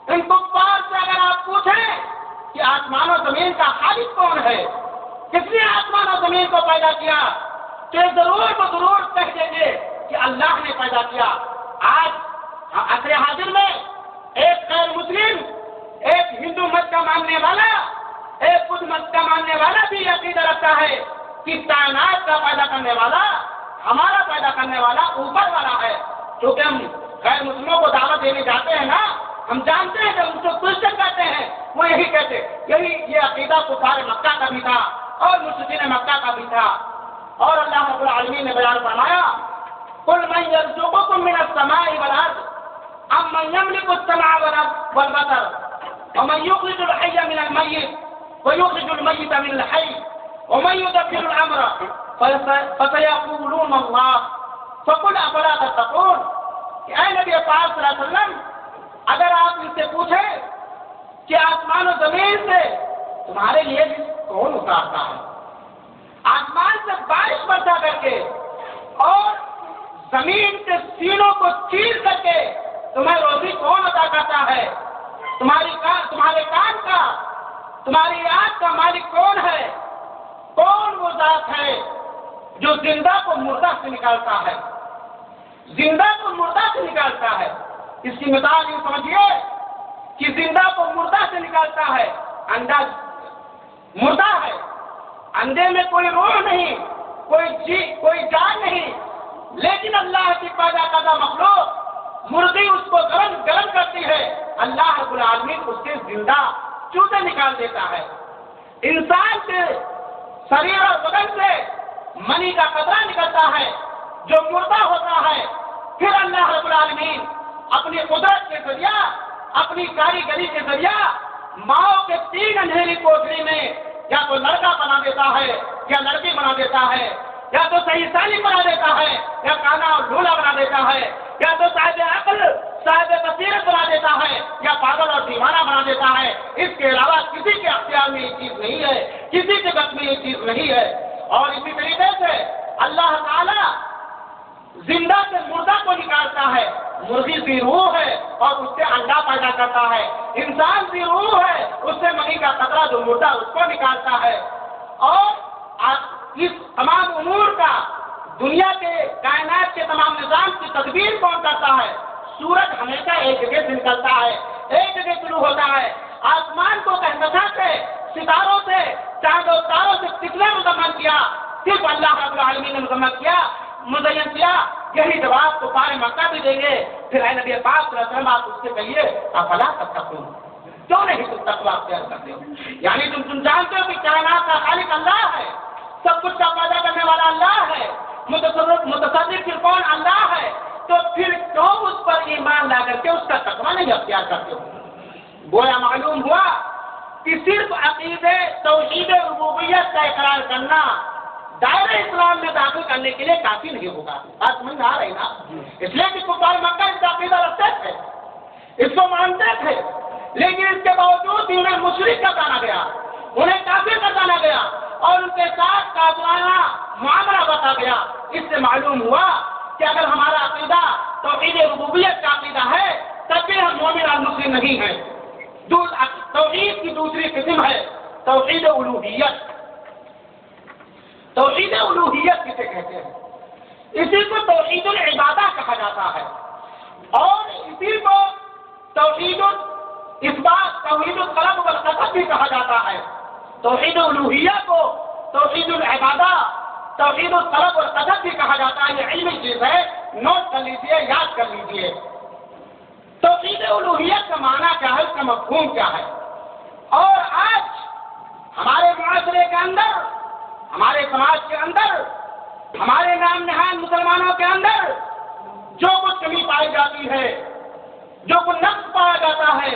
ان کفار سے اگر آپ پوچھیں کہ آسمان و زمین کا خالق کون ہے، کس نے آسمان و زمین کو پیدا کیا، تو ضرور کہہ دیں گے کہ اللہ نے پیدا کیا۔ آج عصر حاضر میں ایک غیر مسلم، ایک ہندو مت کا ماننے والا، ایک بدھ مت کا ماننے والا بھی عقیدہ رکھتا ہے کہ کائنات کا پیدا کرنے والا، ہمارا پیدا کرنے والا اوپر والا ہے۔ کیونکہ ہم غیر مسلموں کو دعوت دینے جاتے ہیں نا، ہم جانتے ہیں کہ ان کو کوشچن کرتے ہیں، وہ یہی کہتے، یہ عقیدہ کفار مکہ کا بھی تھا اور مشرکین مکہ کا بھی تھا۔ اور اللہ رب العالمین نے بیان فرمایا قُلْ مَن يَرْزُقُكُم مِّنَ السَّمَاءِ وَالْأَرْضِ أَمَّن يَمْلِكُ السَّمْعَ وَالْبَصَرَ وَمَن يُخْرِجُ الْحَيَّ مِنَ الْمَيِّتِ وَيُخْرِجُ الْمَيِّتَ مِنَ الْحَيِّ وَمَن يُدَبِّرُ الْأَمْرَ فَسَيَقُولُونَ اللَّهُ فَقُلْ أَفَلَا تَتَّقُونَ۔ اے نبی پاک صلی اللہ علیہ وسلم، اگر آپ ان سے پوچھیں کہ آسمان و زمین سے تمہارے لیے کون اتارتا ہے، آسمان سے بارش برسا کر کے اور زمین کے سینوں کو چیر کر کے تمہیں روزی کون عطا کرتا ہے، تمہارے کان کا، تمہاری آنکھ کا مالک کون ہے، کون وہ ذات ہے جو زندہ کو مردہ سے نکالتا ہے، زندہ کو مردہ سے نکالتا ہے۔ اس کی مثال یہ سمجھیے کہ زندہ کو مردہ سے نکالتا ہے، انڈا مردہ ہے، اندے میں کوئی روح نہیں، کوئی جان نہیں، لیکن اللہ کی پیدا کردہ مخلوق مرغی اس کو گرم کرتی ہے، اللہ رب العالمین اس کے زندہ چوزے نکال دیتا ہے۔ انسان کے شریر اور بدن سے منی کا قطرہ نکلتا ہے جو مردہ ہوتا ہے، پھر اللہ رب العالمین اپنی قدرت کے ذریعہ، اپنی کاریگری کے ذریعہ ماؤں کے 3 اندھیری کوٹری میں یا تو لڑکا بنا دیتا ہے یا لڑکی بنا دیتا ہے، یا تو صحیح سالم بنا دیتا ہے یا کانا اور لولا بنا دیتا ہے، یا تو صاحب عقل صاحب بصیرت بنا دیتا ہے یا پاگل اور دیوانہ بنا دیتا ہے۔ اس کے علاوہ کسی کے اختیار میں یہ چیز نہیں ہے، کسی کے بس میں یہ چیز نہیں ہے۔ اور اسی طریقے سے اللہ تعالی زندہ سے مردہ کو نکالتا ہے، مرغی بھی روح ہے اور اس سے انڈا پیدا کرتا ہے، انسان بھی روح ہے، اس سے منی کا قطرہ جو مردہ اس کو نکالتا ہے۔ اور اس تمام امور کا، دنیا کے کائنات کے تمام نظام کی تدبیر کون کرتا ہے؟ سورج ہمیشہ ایک جگہ سے نکلتا ہے، ایک جگہ شروع ہوتا ہے۔ آسمان کو کہکشاں سے، ستاروں سے، چاند و تاروں سے کتنے مکمل کیا؟ صرف اللہ رب العالمین نے مکمل کیا، مزین کیا۔ یہی جواب تو پارے مکہ بھی دیں گے۔ پھر اے نبی پاک صلی اللہ علیہ وسلم آپ اس سے کہیے افلا تتقون، کیوں نہیں تم تقویٰ اختیار کرتے ہو؟ یعنی تم جانتے ہو کہ کائنات کا خالق اللہ ہے، سب کچھ کا پیدا کرنے والا اللہ ہے، متصرف پھر کون اللہ ہے، تو پھر کیوں اس پر ایمان لا کر کے اس کا تقویٰ نہیں اختیار کرتے ہو؟ گویا معلوم ہوا کہ صرف عقیدے توحید ربوبیت کا اقرار کرنا دائرہ اسلام میں داخل کرنے کے لیے کافی نہیں ہوگا۔ بات سمجھ آ رہی نا؟ اس لیے کہ کفار مکہ اس کا عقیدہ رکھتے تھے، اس کو مانتے تھے، لیکن اس کے باوجود بھی انہیں مشرک کر دانا گیا، انہیں کافر کر دانا گیا اور ان کے ساتھ کافرانہ معاملہ بتا گیا۔ اس سے معلوم ہوا کہ اگر ہمارا عقیدہ توحید ربوبیت کا عقیدہ ہے تب بھی ہم مومن اور مسلم نہیں ہیں۔ توحید کی دوسری قسم ہے توحید الوہیت۔ توحید الوہیت کسے کہتے ہیں؟ اسی کو توحید العبادہ کہا جاتا ہے، اور اسی کو توحید اثبات، توحید الطلب والقصد بھی کہا جاتا ہے۔ توحید الوہیت کو توحید العبادہ، توحید الطلب والقصد بھی کہا جاتا ہے۔ یہ علمی چیز ہے، نوٹ کر لیجئے، یاد کر لیجئے۔ توحید الوہیت کا معنی کیا ہے، اس کا مفہوم کیا ہے؟ اور آج ہمارے معاشرے کے اندر، ہمارے سماج کے اندر، ہمارے نام نہاد مسلمانوں کے اندر جو کچھ کمی پائی جاتی ہے، جو کچھ نقص پایا جاتا ہے،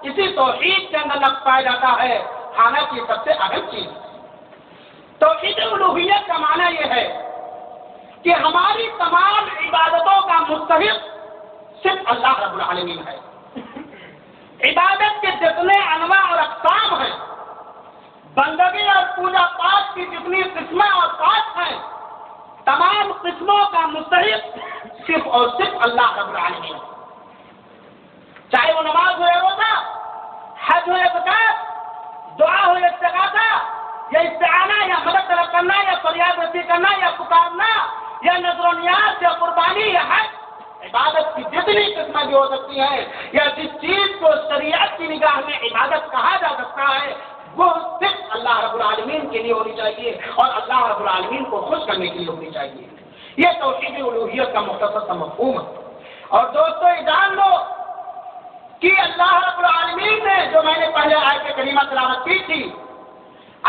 اسی توحید کے اندر نقص پایا جاتا ہے۔ حالانکہ سب سے اہم چیز توحید الوہیت کا معنی یہ ہے کہ ہماری تمام عبادتوں کا مستحق صرف اللہ رب العالمین ہے۔ عبادت کے جتنے انواع اور اقسام ہیں، بندگی اور پوجا پاٹ کی جتنی قسمیں اور پاٹ ہیں، تمام قسموں کا مستحق صرف اور صرف اللہ رب العالمین ہے۔ چاہے وہ نماز ہو یا روزہ، حج ہو یا زکات، دعا ہو یا استغاثہ، یا استعانہ یا مدد طلب کرنا یا فریاد رسی کرنا یا پکارنا یا نذر و نیاز یا قربانی یا حج، عبادت کی جتنی قسمیں بھی ہو سکتی ہیں، یا جس چیز کو شریعت کی نگاہ میں عبادت کہا جا سکتا ہے، وہ صرف اللہ رب العالمین کے لیے ہونی چاہیے اور اللہ رب العالمین کو خوش کرنے کے لیے ہونی چاہیے۔ یہ توحید الوہیت کا مختصر سا مفہوم ہے۔ اور دوستو یہ جان لو کہ اللہ رب العالمین نے، جو میں نے پہلے آیت کریمہ تلاوت کی تھی،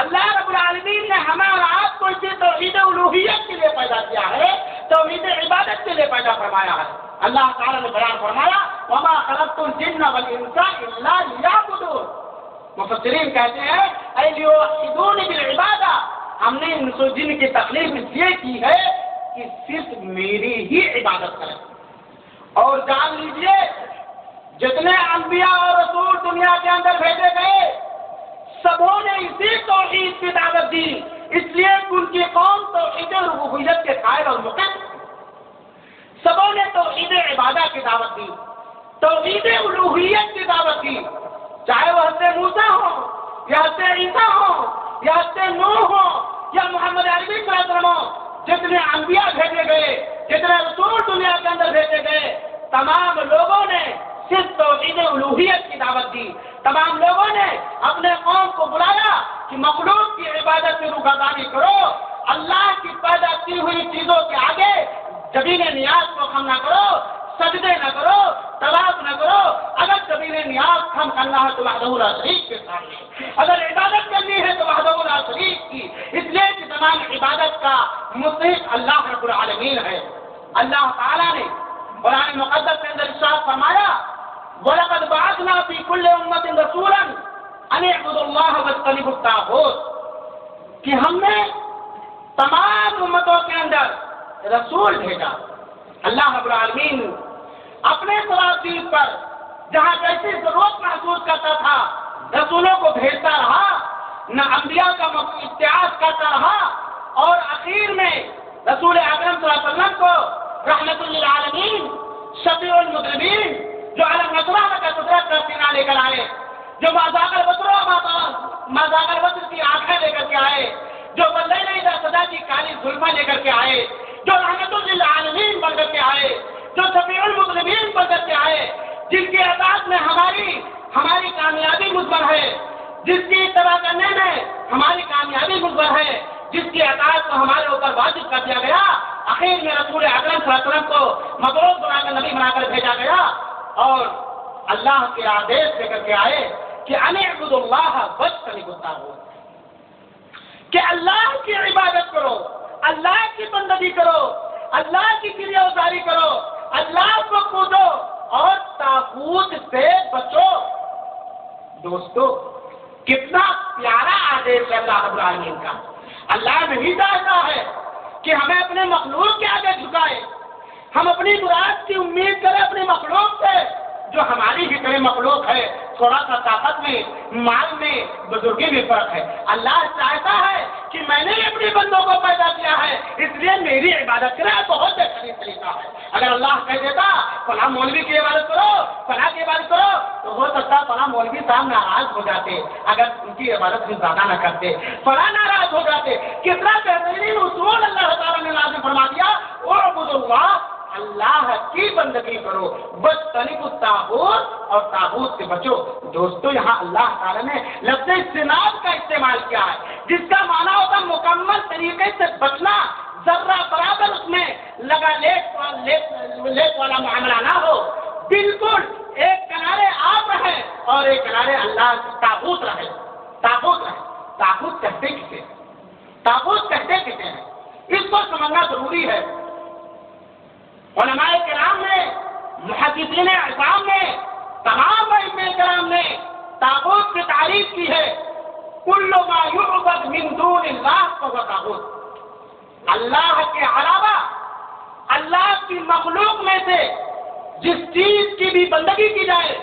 اللہ رب العالمین نے ہمیں اور آپ کو اسی توحید الوہیت کے لیے پیدا کیا ہے، توحید عبادت کے لیے پیدا فرمایا ہے۔ اللہ تعالیٰ نے بیان فرمایا وَمَا خَلَقْتُ الْجِنَّ وَالْإِنسَ إِلَّا لِيَعْبُدُونِ۔ مفسرین کہتے ہیں اے لیوحدون بالعبادہ، ہم نے انس و جن کی تخلیق اس لیے کی ہے کہ صرف میری ہی عبادت کریں۔ اور جان لیجئے جتنے انبیاء اور رسول دنیا کے اندر بھیجے گئے، سبوں نے اسی توحید کی دعوت دی، اس لیے کہ ان کی قوم توحید ربوبیت کے قائل اور مقیم۔ سبوں نے توحید عبادہ کی دعوت دی، توحید الوہیت کی دعوت دی، چاہے وہ حضرت موسیٰ ہو یا حضرت عیسیٰ ہو یا حضرت نوح ہو یا محمد عربی صلی اللہ علیہ وسلم ہو، جتنے انبیاء بھیجے گئے، جتنے رسول دنیا کے اندر بھیجے گئے، تمام لوگوں نے صرف توحید الوہیت کی دعوت دی۔ تمام لوگوں نے اپنے قوم کو بلایا کہ مخلوق کی عبادت سے روگردانی کرو، اللہ کی پیدا کی ہوئی چیزوں کے آگے جبین نیاز کو خم نہ کرو، سجدے نہ کرو، طواف نہ کرو۔ اگر جبین نیاز خم کرنا ہے تو وحدہ لا شریک کے سامنے، اگر عبادت کرنی ہے تو وحدہ لا شریک کی، اس لیے کہ تمام عبادت کا مستحق اللہ رب العالمین ہے۔ اللہ تعالیٰ نے قرآن مقدس کے اندر ارشاد فرمایا وَلَقَدْ بَعَثْنَا فِي كُلِّ أُمَّةٍ رَسُولًا أَنِ اعْبُدُوا اللَّهَ وَاجْتَنِبُوا الطَّاغُوتَ کہ ہم نے تمام امتوں کے اندر رسول بھیجا۔ اللہ رب العالمین اپنے تراثیر پر جہاں جیسی ضرورت محسوس کرتا تھا رسولوں کو بھیجتا رہا، نہ انبیاء کا اتحاد کرتا رہا، اور اخیر میں رسول اکرم صلی اللہ علیہ وسلم کو رحمت للعالمین شفیع المذنبین جو عالم نصرہ کا قدرت کا سینہ لے کر آئے، جو مازاغ البصر کی آنکھیں لے کر کے آئے، جو واللیل اذا سجا کی کالی ظلمہ لے کر کے آئے، جو رحمت للعالمین بن کر کے آئے، جو شفیع المذنبین بن کر کے آئے، جن کی اطاعت میں ہماری کامیابی مضمر ہے، جس کی اتباع کرنے میں ہماری کامیابی مضمر ہے، جس کی اطاعت کو ہمارے اوپر واجب کر دیا گیا، آخر میں رسول اکرم صلی اللہ علیہ وسلم کو مبعوث بنا کر نبی بنا کر بھیجا گیا، اور اللہ کے آدیش دے کر کے آئے کہ ان اعبدوا اللہ واجتنبوا الطاغوت، کہ اللہ کی عبادت کرو، اللہ کی بندگی کرو، اللہ کی کریا اتاری کرو، اللہ کو پوجو اور طاغوت سے بچو۔ دوستو کتنا پیارا آدیش ہے اللہ رب العالمین کا۔ اللہ نہیں چاہتا ہے کہ ہمیں اپنے مخلوق کے آگے جھکائے، ہم اپنی مراد کی امید کریں اپنی مخلوق سے جو ہماری ہی طرح مخلوق ہے، تھوڑا سا طاقت میں، مال میں، بزرگی میں فرق ہے۔ اللہ چاہتا ہے کہ میں نے اپنے بندوں کو پیدا کیا ہے، اس لیے میری عبادت کرے، بہت بہترین طریقہ ہے۔ اگر اللہ کہہ دیتا فلاں مولوی کی عبادت کرو، فلاں کی عبادت کرو، تو ہو سکتا فلاں مولوی صاحب ناراض ہو جاتے اگر ان کی عبادت بھی زیادہ نہ کرتے، فلاں ناراض ہو جاتے۔ کتنا بہترین اصول اللہ تعالیٰ نے لازم فرما دیا، اعبدوا اللہ، اللہ کی بندگی کرو، واجتنبوا الطاغوت، اور طاغوت سے بچو۔ دوستو یہاں اللہ تعالیٰ نے لفظ اجتناب کا استعمال کیا ہے، جس کا معنی ہوتا مکمل طریقے سے بچنا، ذرہ برابر اس میں لگا لیٹ والا معاملہ نہ ہو، بالکل ایک کنارے آپ رہے اور ایک کنارے اللہ طاغوت رہے۔ طاغوت کہتے کسے؟ طاغوت کہتے کسے ہیں؟ اس کو سمجھنا ضروری ہے۔ علماء کرام نے، محدثین اعظام نے، تمام ائمہ کرام نے طاغوت کی تعریف کی ہے، کل ما یعبد من دون اللہ فہو طاغوت، اللہ کے علاوہ اللہ کی مخلوق میں سے جس چیز کی بھی بندگی کی جائے،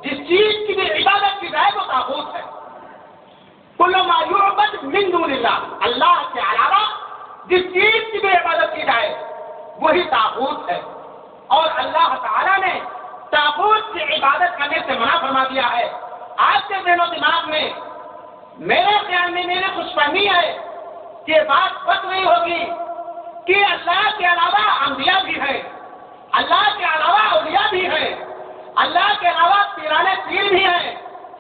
جس چیز کی بھی عبادت کی جائے وہ طاغوت ہے۔ کل ما یعبد من دون اللہ، اللہ کے علاوہ جس چیز کی بھی عبادت کی جائے وہی طاغوت ہے، اور اللہ تعالیٰ نے طاغوت کی عبادت کرنے سے منع فرما دیا ہے۔ آپ کے ذہن و دماغ میں میرے خیال میں میری خوش فہمی ہے کہ بات بچ رہی ہوگی کہ اللہ کے علاوہ انبیاء بھی ہیں، اللہ کے علاوہ اولیاء بھی ہیں، اللہ کے علاوہ پیران پیر بھی ہیں،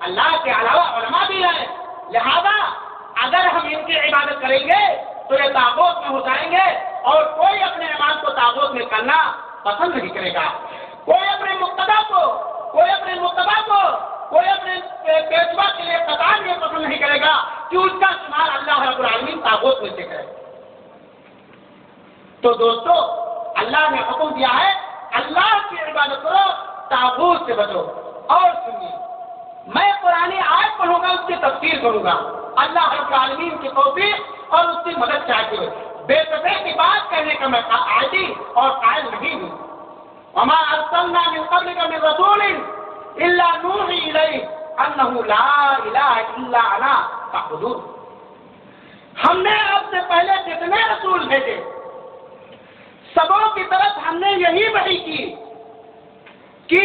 اللہ کے علاوہ علماء بھی ہیں، لہذا اگر ہم ان کی عبادت کریں گے تو یہ طاغوت میں ہو جائیں گے، اور کوئی اپنے ایمان کو طاغوت میں کرنا پسند نہیں کرے گا۔ کوئی اپنے مقتدا کو، کوئی اپنے پیشوا کے لیے قطار یہ پسند نہیں کرے گا کہ اس کا شمار اللہ رب العالمین طاغوت میں سے کرے۔ تو دوستو اللہ نے حکم دیا ہے اللہ کی عبادت کرو، طاغوت سے بچو۔ اور سنیے، میں قرآن آیت پڑھوں گا، اس کی تفسیر کروں گا اللہ رب العالمین کی توفیق اور اس کی مدد چاہتے ہوئے۔ بے سبے کی بات کہنے کا میں عاجز اور قائل نہیں ہوں۔ وما ارسلنا من قبلك من رسول الا نوحي اليه انه لا اله الا انا فاعبدون، ہم نے اب سے پہلے جتنے رسول بھیجے سبوں کی طرف ہم نے یہی وحی کی کہ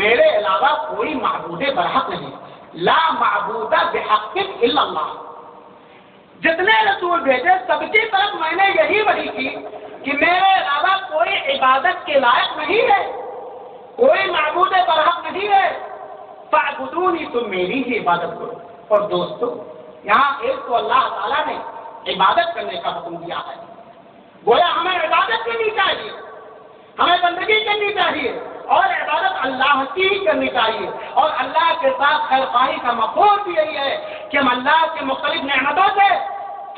میرے علاوہ کوئی معبود برحق نہیں، لا معبود بحق الا اللہ۔ جتنے رسول بھیجے سب کی طرف میں نے یہی وحی کی کہ میرے علاوہ کوئی عبادت کے لائق نہیں ہے، کوئی معبود برحق نہیں ہے، فاعبدونی، تم میری ہی عبادت کرو۔ اور دوستو یہاں ایک تو اللہ تعالیٰ نے عبادت کرنے کا حکم دیا ہے، گویا ہمیں عبادت کرنی چاہیے، ہمیں بندگی کرنی چاہیے، اور عبادت اللہ کی ہی کرنی چاہیے، اور اللہ کے ساتھ خیر خواہی کا مفہوم بھی یہی ہے کہ ہم اللہ کے مختلف نعمتوں سے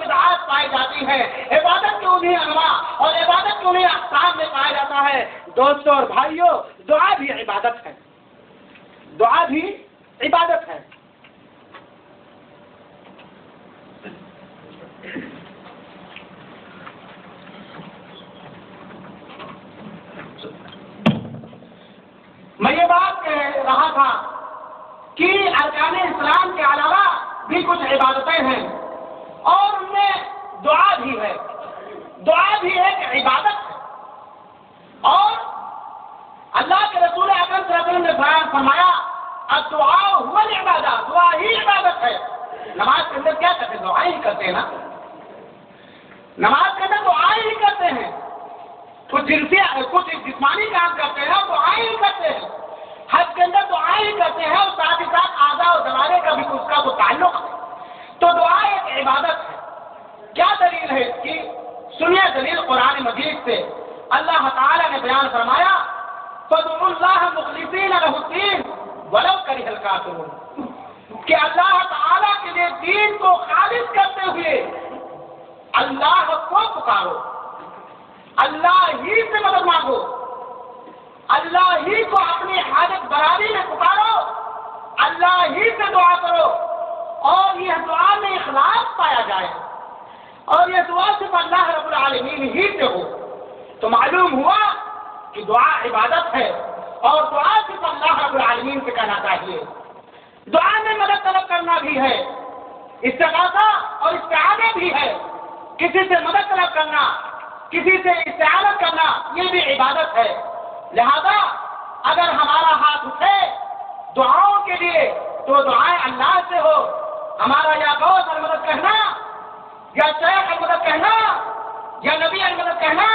بدعات پائی جاتی ہے، عبادت کے انہیں انواع اور عبادت کے انہیں اقسام میں پایا جاتا ہے۔ دوستوں اور بھائیوں، دعا بھی عبادت ہے، دعا بھی عبادت ہے۔ میں یہ بات کہہ رہا تھا کہ ارکان اسلام کے علاوہ بھی کچھ عبادتیں ہیں اور ان میں دعا بھی ہے، دعا بھی ایک عبادت ہے۔ اور اللہ کے رسول اکرم صلی اللہ علیہ وسلم نے بیان فرمایا الدعاء هو العبادہ، دعا ہی عبادت ہے۔ نماز کے اندر کیا کرتے ہیں؟ دعا ہی کرتے ہیں نا، نماز کے اندر دعا ہی کرتے ہیں، کچھ جسمانی کام کرتے ہیں اور دعا ہی کرتے ہیں، حج کے اندر دعا ہی کرتے ہیں اور ساتھ ہی ساتھ اعضاء و جوارح کا بھی اس کا تو تعلق ہے۔ تو دعا ایک عبادت ہے۔ کیا دلیل ہے اس کی؟ سنیے دلیل قرآن مجید سے۔ اللہ تعالیٰ نے بیان فرمایا فَادْعُوا اللَّهَ مُخْلِصِينَ لَهُ الدِّينَ وَلَوْ كَرِهَ الْكَافِرُونَ کہ اللہ تعالیٰ کے لیے دین کو خالص کرتے ہوئے اللہ کو پکارو، اللہ ہی سے مدد مانگو، اللہ ہی کو اپنی حاجت براری میں پکارو، اللہ ہی سے دعا کرو اور یہ دعا میں اخلاص پایا جائے اور یہ دعا صرف اللہ رب العالمین ہی سے ہو۔ تو معلوم ہوا کہ دعا عبادت ہے اور دعا صرف اللہ رب العالمین سے کرنا چاہیے۔ دعا میں مدد طلب کرنا بھی ہے، استغاثہ اور استعانہ بھی ہے، کسی سے مدد طلب کرنا، کسی سے استعانت کرنا یہ بھی عبادت ہے۔ لہذا اگر ہمارا ہاتھ اٹھے دعاؤں کے لیے تو دعائیں اللہ سے ہو، ہمارا یا غوث المدد کہنا یا شیخ المدد کہنا یا نبی المدد کہنا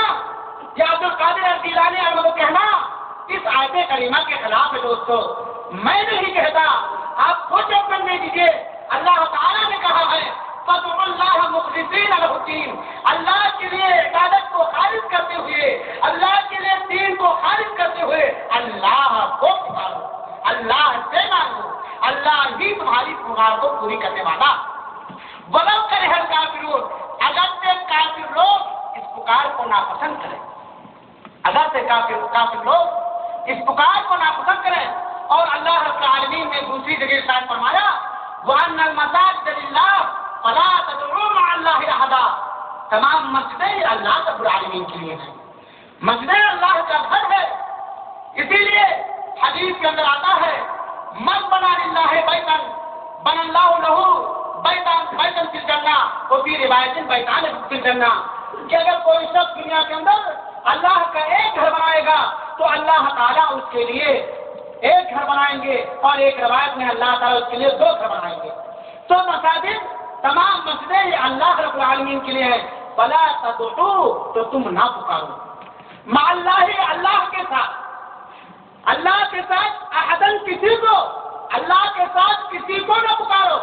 یا عبد القادر الجیلانی المدد کہنا اس آیت کریمہ کے خلاف ہے۔ دوستو میں نہیں کہتا، آپ خود جب کرنے دیجیے۔ اللہ تعالیٰ نے کہا ہے فَادْعُوا اللَّهَ مُخْلِصِينَ لَهُ الدِّينَ، اللہ کے لیے عبادت کو خالص کرتے ہوئے، اللہ کے لیے دین کو خالص کرتے ہوئے اللہ کو پکارو، اللہ سے مانگو، اللہ ہی تمہاری پکار کو پوری کرنے والا۔ وَلَوْ كَرِهَ الْكَافِرُونَ، اگر سے کافر لوگ اس پکار کو ناپسند کریں، اگر سے کافر لوگ اس پکار کو ناپسند کریں۔ اور اللہ رب العالمین نے دوسری جگہ ارشاد فرمایا وَأَنَّ الْمَسَاجِدَ لِلَّهِ فَلَا تَدْعُوا مَعَ اللَّهِ أَحَدًا، تمام مسجدیں اللہ رب العالمین کے لیے ہیں، مسجدیں اللہ کا گھر ہے۔ اسی لیے حدیث کے اندر آتا ہے من بنا للہ بیتن بن اللہ لہ بیتن فی الجنہ وفی روایت بیتان فی الجنہ، کہ اگر کوئی شخص دنیا کے اندر اللہ کا ایک گھر بنائے گا تو اللہ تعالیٰ اس کے لیے ایک گھر بنائیں گے، اور ایک روایت میں اللہ تعالیٰ اس کے لیے دو گھر بنائیں گے۔ تو مساجد تمام مسجدیں یہ اللہ رب العالمین کے لیے ہیں۔ فلا تدعوا، تو تم نہ پکارو مع اللہ، اللہ کے ساتھ احدن، کسی کو، اللہ کے ساتھ کسی کو نہ پکارو۔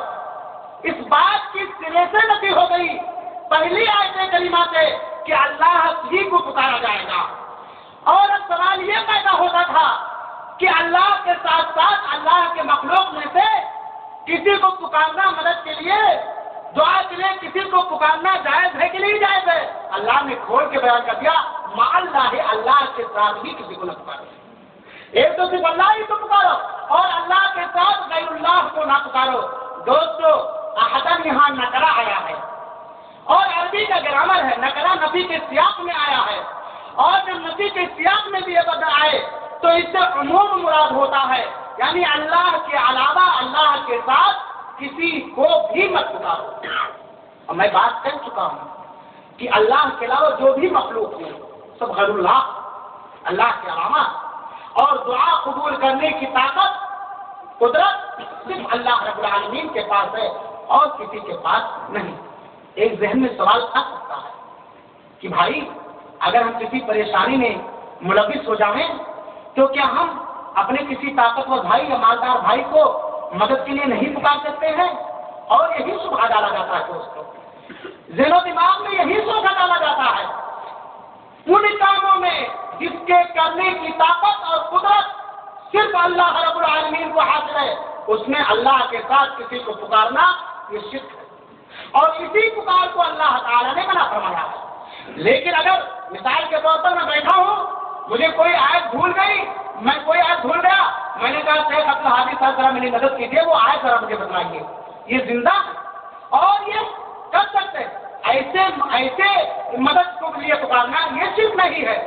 اس بات کی سرے سے نفی ہو گئی پہلی آیت کریمہ سے کہ اللہ ہی کو پکارا جائے گا، اور اب سوال یہ پیدا ہوتا تھا کہ اللہ کے ساتھ ساتھ اللہ کے مخلوق میں سے کسی کو پکارنا مدد کے لیے، دعا کے لیے کسی کو پکارنا جائز ہے کہ نہیں جائز ہے؟ اللہ نے کھول کے بیان کر دیا مع اللہ، اللہ کے ساتھ بھی کسی کو نہ پکارو، ایک تو صرف اللہ ہی کو پکارو اور اللہ کے ساتھ غیر اللہ کو نہ پکارو۔ دوستو احدن یہاں نکرہ آیا ہے اور عربی کا گرامر ہے، نکرہ نفی کے سیاق میں آیا ہے، اور جب نفی کے سیاق میں بھی یہ بات آئے تو اس سے عموم مراد ہوتا ہے، یعنی اللہ کے علاوہ اللہ کے ساتھ کسی کو بھی مت پکارو۔ اور میں بات کر چکا ہوں کہ اللہ کے علاوہ جو بھی مخلوق ہیں سب غیر اللہ کے علاوہ، اور دعا قبول کرنے کی طاقت قدرت صرف اللہ رب العالمین کے پاس ہے اور کسی کے پاس نہیں۔ ایک ذہن میں سوال آ سکتا ہے کہ بھائی اگر ہم کسی پریشانی میں ملوث ہو جائیں تو کیا ہم اپنے کسی طاقتور بھائی یا مالدار بھائی کو مدد کے لیے نہیں پکار سکتے ہیں؟ اور یہی شبہ ڈالا جاتا ہے دوستوں، ذہن و دماغ میں یہی سوچا ڈالا جاتا ہے ان کاموں میں جس کے کرنے کی طاقت اور قدرت صرف اللہ رب العالمین کو حاصل ہے، اس میں اللہ کے ساتھ کسی کو پکارنا یہ شرک ہے۔ اور اسی پکار کو اللہ تعالیٰ نے منع فرمایا ہے۔ لیکن اگر مثال کے طور پر میں بیٹھا ہوں، مجھے کوئی آیت بھول گئی، میں کوئی آیت بھول گیا، میں نے کہا شیخ عبدالحادی صاحب ذرا میری مدد کیجیے، وہ آیت ذرا مجھے بتلائیے، یہ زندہ ہے اور یہ کر سکتے ایسے مدد کے لیے پکارنا یہ صرف نہیں ہے۔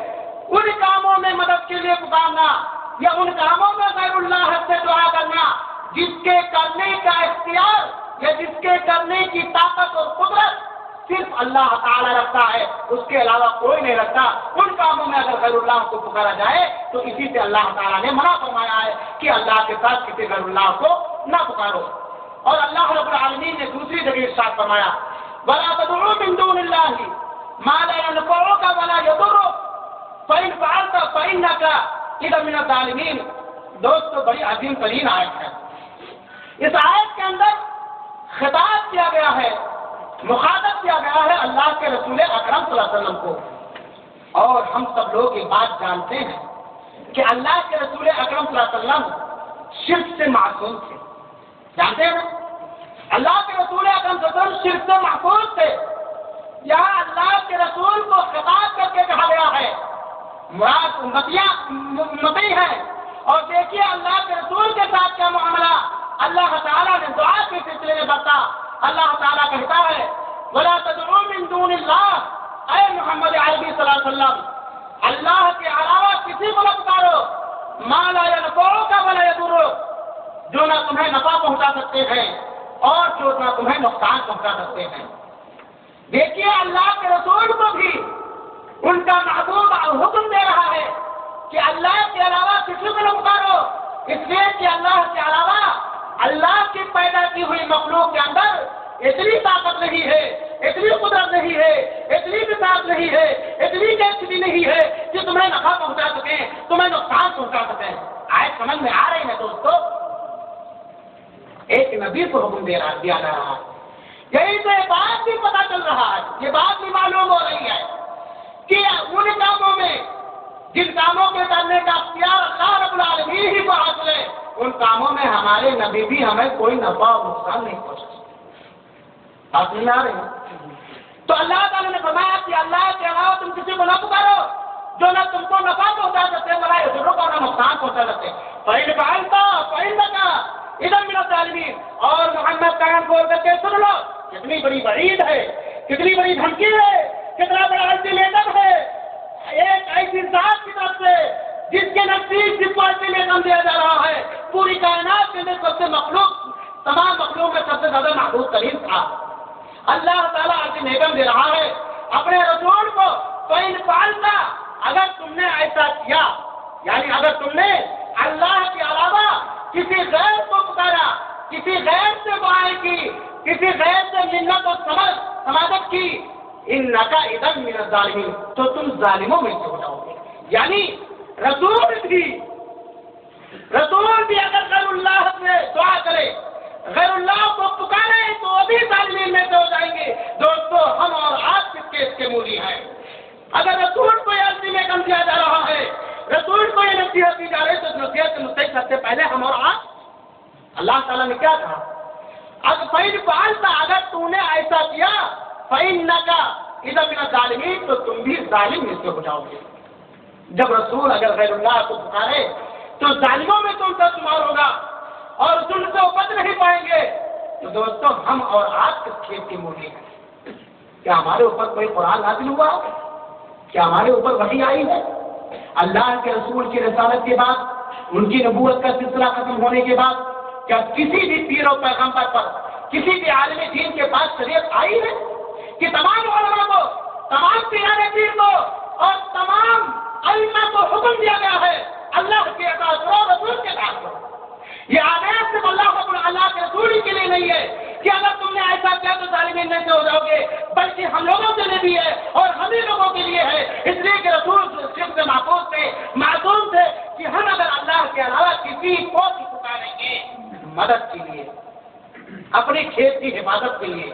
ان کاموں میں مدد کے لیے پکارنا یا ان کاموں میں غیر اللہ سے دعا کرنا جس کے کرنے کا اختیار یا جس کے کرنے کی طاقت اور قدرت صرف اللہ تعالیٰ رکھتا ہے، اس کے علاوہ کوئی نہیں رکھتا، ان کاموں میں اگر غیر اللہ کو پکارا جائے تو اسی سے اللہ تعالیٰ نے منع فرمایا ہے کہ اللہ کے ساتھ کسی غیر اللہ کو نہ پکارو۔ اور اللہ رب العالمین نے دوسری جگہ ارشاد فرمایا وَلَا تَدْعُوا مِن دُونِ اللَّهِ مَا لَا يَنفَعُكَ وَلَا يَضُرُّكَ فَإِن فَعَلْتَ فَإِنَّكَ إِذًا مِنَ الظَّالِمِينَ۔ دوستو بڑی عظیم ترین آیت ہے۔ اس آیت کے اندر خطاب کیا گیا ہے، مخاطب کیا گیا ہے اللہ کے رسول اکرم صلی اللہ علیہ وسلم کو۔ اور ہم سب لوگ یہ بات جانتے ہیں کہ اللہ کے رسول اکرم صلی اللہ علیہ وسلم شرک سے معصوم تھے، جانتے ہیں اللہ کے رسول اکرم صلی اللہ علیہ وسلم شرک سے محفوظ تھے۔ یہاں اللہ کے رسول کو خطاب کر کے کہا گیا ہے، مراد امتی ہے۔ اور دیکھیے اللہ کے رسول کے ساتھ کیا معاملہ اللہ تعالیٰ نے دعا کے سلسلے میں برتا۔ اللہ تعالیٰ کہتا ہے وَلَا تَدْعُوا مِن دُونِ اللَّهِ، اے محمد عربی صلی اللہ علیہ وسلم اللہ کے علاوہ کسی کو نہ پکارو، مَا لَا يَنفَعُكَ وَلَا يَضُرُّكَ، جو نہ تمہیں نفع پہنچا سکتے ہیں اور جو نہ تمہیں نقصان پہنچا سکتے ہیں۔ دیکھیے اللہ کے رسول کو بھی ان کا محبوب حکم دے رہا ہے کہ اللہ کے علاوہ کسی کو نہ پکارو، اس لیے کہ اللہ کے علاوہ اللہ کی پیدا کی ہوئی مخلوق کے اندر اتنی طاقت نہیں ہے، اتنی قدرت نہیں ہے، اتنی مثال نہیں ہے، اتنی کیپیسٹی نہیں ہے کہ تمہیں نفع پہنچا سکیں، تمہیں نقصان پہنچا سکیں۔ آیت سمجھ میں آ رہی ہے دوستو؟ ایک نبی کو حکم دیا جا رہا ہے، یہی سے بات بھی پتہ چل رہا ہے، یہ بات بھی معلوم ہو رہی ہے کہ ان کاموں میں جن کاموں کے کرنے کا اختیار اللہ رب العالمین ہی کو حاصل ہے، ان کاموں میں ہمارے نبی بھی ہمیں کوئی نفع اور نقصان نہیں پہنچا سکتے۔ بات نہیں آ رہی ہے؟ تو اللہ تعالیٰ نے فرمایا کہ اللہ کے علاوہ تم کسی کو نہ پکارو جو نہ تم کو نفع پہنچا سکتے، نہ ضرور کو نہ نقصان پہنچا سکتے۔ فَإِنْ فَعَلْتَ فَإِنَّكَ إِذًا مِنَ الظَّالِمِينَ۔ اور محمد کان بول کر کے سن لو، کتنی بڑی وعید ہے، کتنی بڑی دھمکی ہے، کتنا بڑا الٹیمیٹم ہے ایک ایسی ذات کی طرف سے جس کے نزدیک جس کو الٹیمیٹم دیا جا رہا ہے پوری کائنات کے اندر سب سے مخلوق، تمام مخلوق میں سب سے زیادہ محبوب ترین تھا۔ اللہ تعالیٰ الٹیمیٹم دے رہا ہے اپنے رسول کو، فَإِنْ فَعَلْتَ، اگر تم نے ایسا کیا، یعنی اگر تم نے اللہ کے علاوہ کسی غیر کو پکارا، کسی غیر سے دعائیں کی، کسی غیر سے منت اور سماجت کی، اِنَّكَ إِذًا مِنَ الظَّالِمِينَ، تو تم ظالموں میں سے ہو جاؤ گے۔ یعنی رسول بھی اگر غیر اللہ سے دعا کرے، غیر اللہ کو پکارے تو وہ بھی ظالمین میں سے ہو جائیں گے۔ دوستو ہم اور آپ کس کیس کے مولی ہیں؟ اگر رسول کو یہ الٹیمیٹم دیا جا رہا ہے، رسول کو یہ نصیحت دی جا رہی ہے، تو نصیحت سے مستحق سب سے پہلے ہم اور آپ۔ اللہ تعالیٰ نے کیا کہا؟ اب فَإِنْ فَعَلْتَ، اگر تو نے ایسا کیا، فَإِنَّكَ إِذًا مِنَ الظَّالِمِينَ، تو تم بھی ظالم میں سے ہو جاؤ گے۔ جب رسول اگر غیر اللہ کو پکارے تو ظالموں میں تم کا شمار ہوگا اور تم سے بچ نہیں پائیں گے۔ تو دوستو ہم اور آپ کس کھیت کی مولی ہیں؟ کیا ہمارے اوپر کوئی قرآن نازل ہوا؟ کیا ہمارے اوپر وحی آئی ہے؟ اللہ کے رسول کی رسالت کے بعد، ان کی نبوت کا سلسلہ ختم ہونے کے بعد، کیا کسی بھی پیر و پیغمبر پر، کسی بھی عالم دین کے پاس شریعت آئی ہے کہ تمام علماء کو، تمام پیارے پیر کو اور تمام علماء کو حکم دیا گیا ہے اللہ کے اطاعت کرو، رسول کے اطاعت کرو؟ یہ آدیش صرف اللہ کے رسول ہی کے لیے نہیں ہے کہ اگر تم نے ایسا کیا تو ظالمین میں سے ہو جاؤ گے، بلکہ ہم لوگوں کے لیے بھی ہے اور ہم ہی لوگوں کے لیے ہے۔ اس لیے کہ رسول صرف سے محفوظ تھے، معصوم تھے کہ ہم اگر اللہ کے علاوہ کسی کو بھی پکاریں گے مدد کے لیے، اپنے کھیت کی حفاظت کے لیے،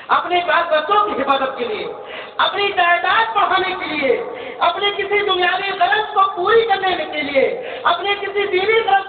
اپنے بال بچوں کی حفاظت کے لیے، اپنی تعداد بڑھانے کے لیے، اپنے کسی دنیاوی غرض کو پوری کرنے کے لیے، اپنے کسی دینی غرض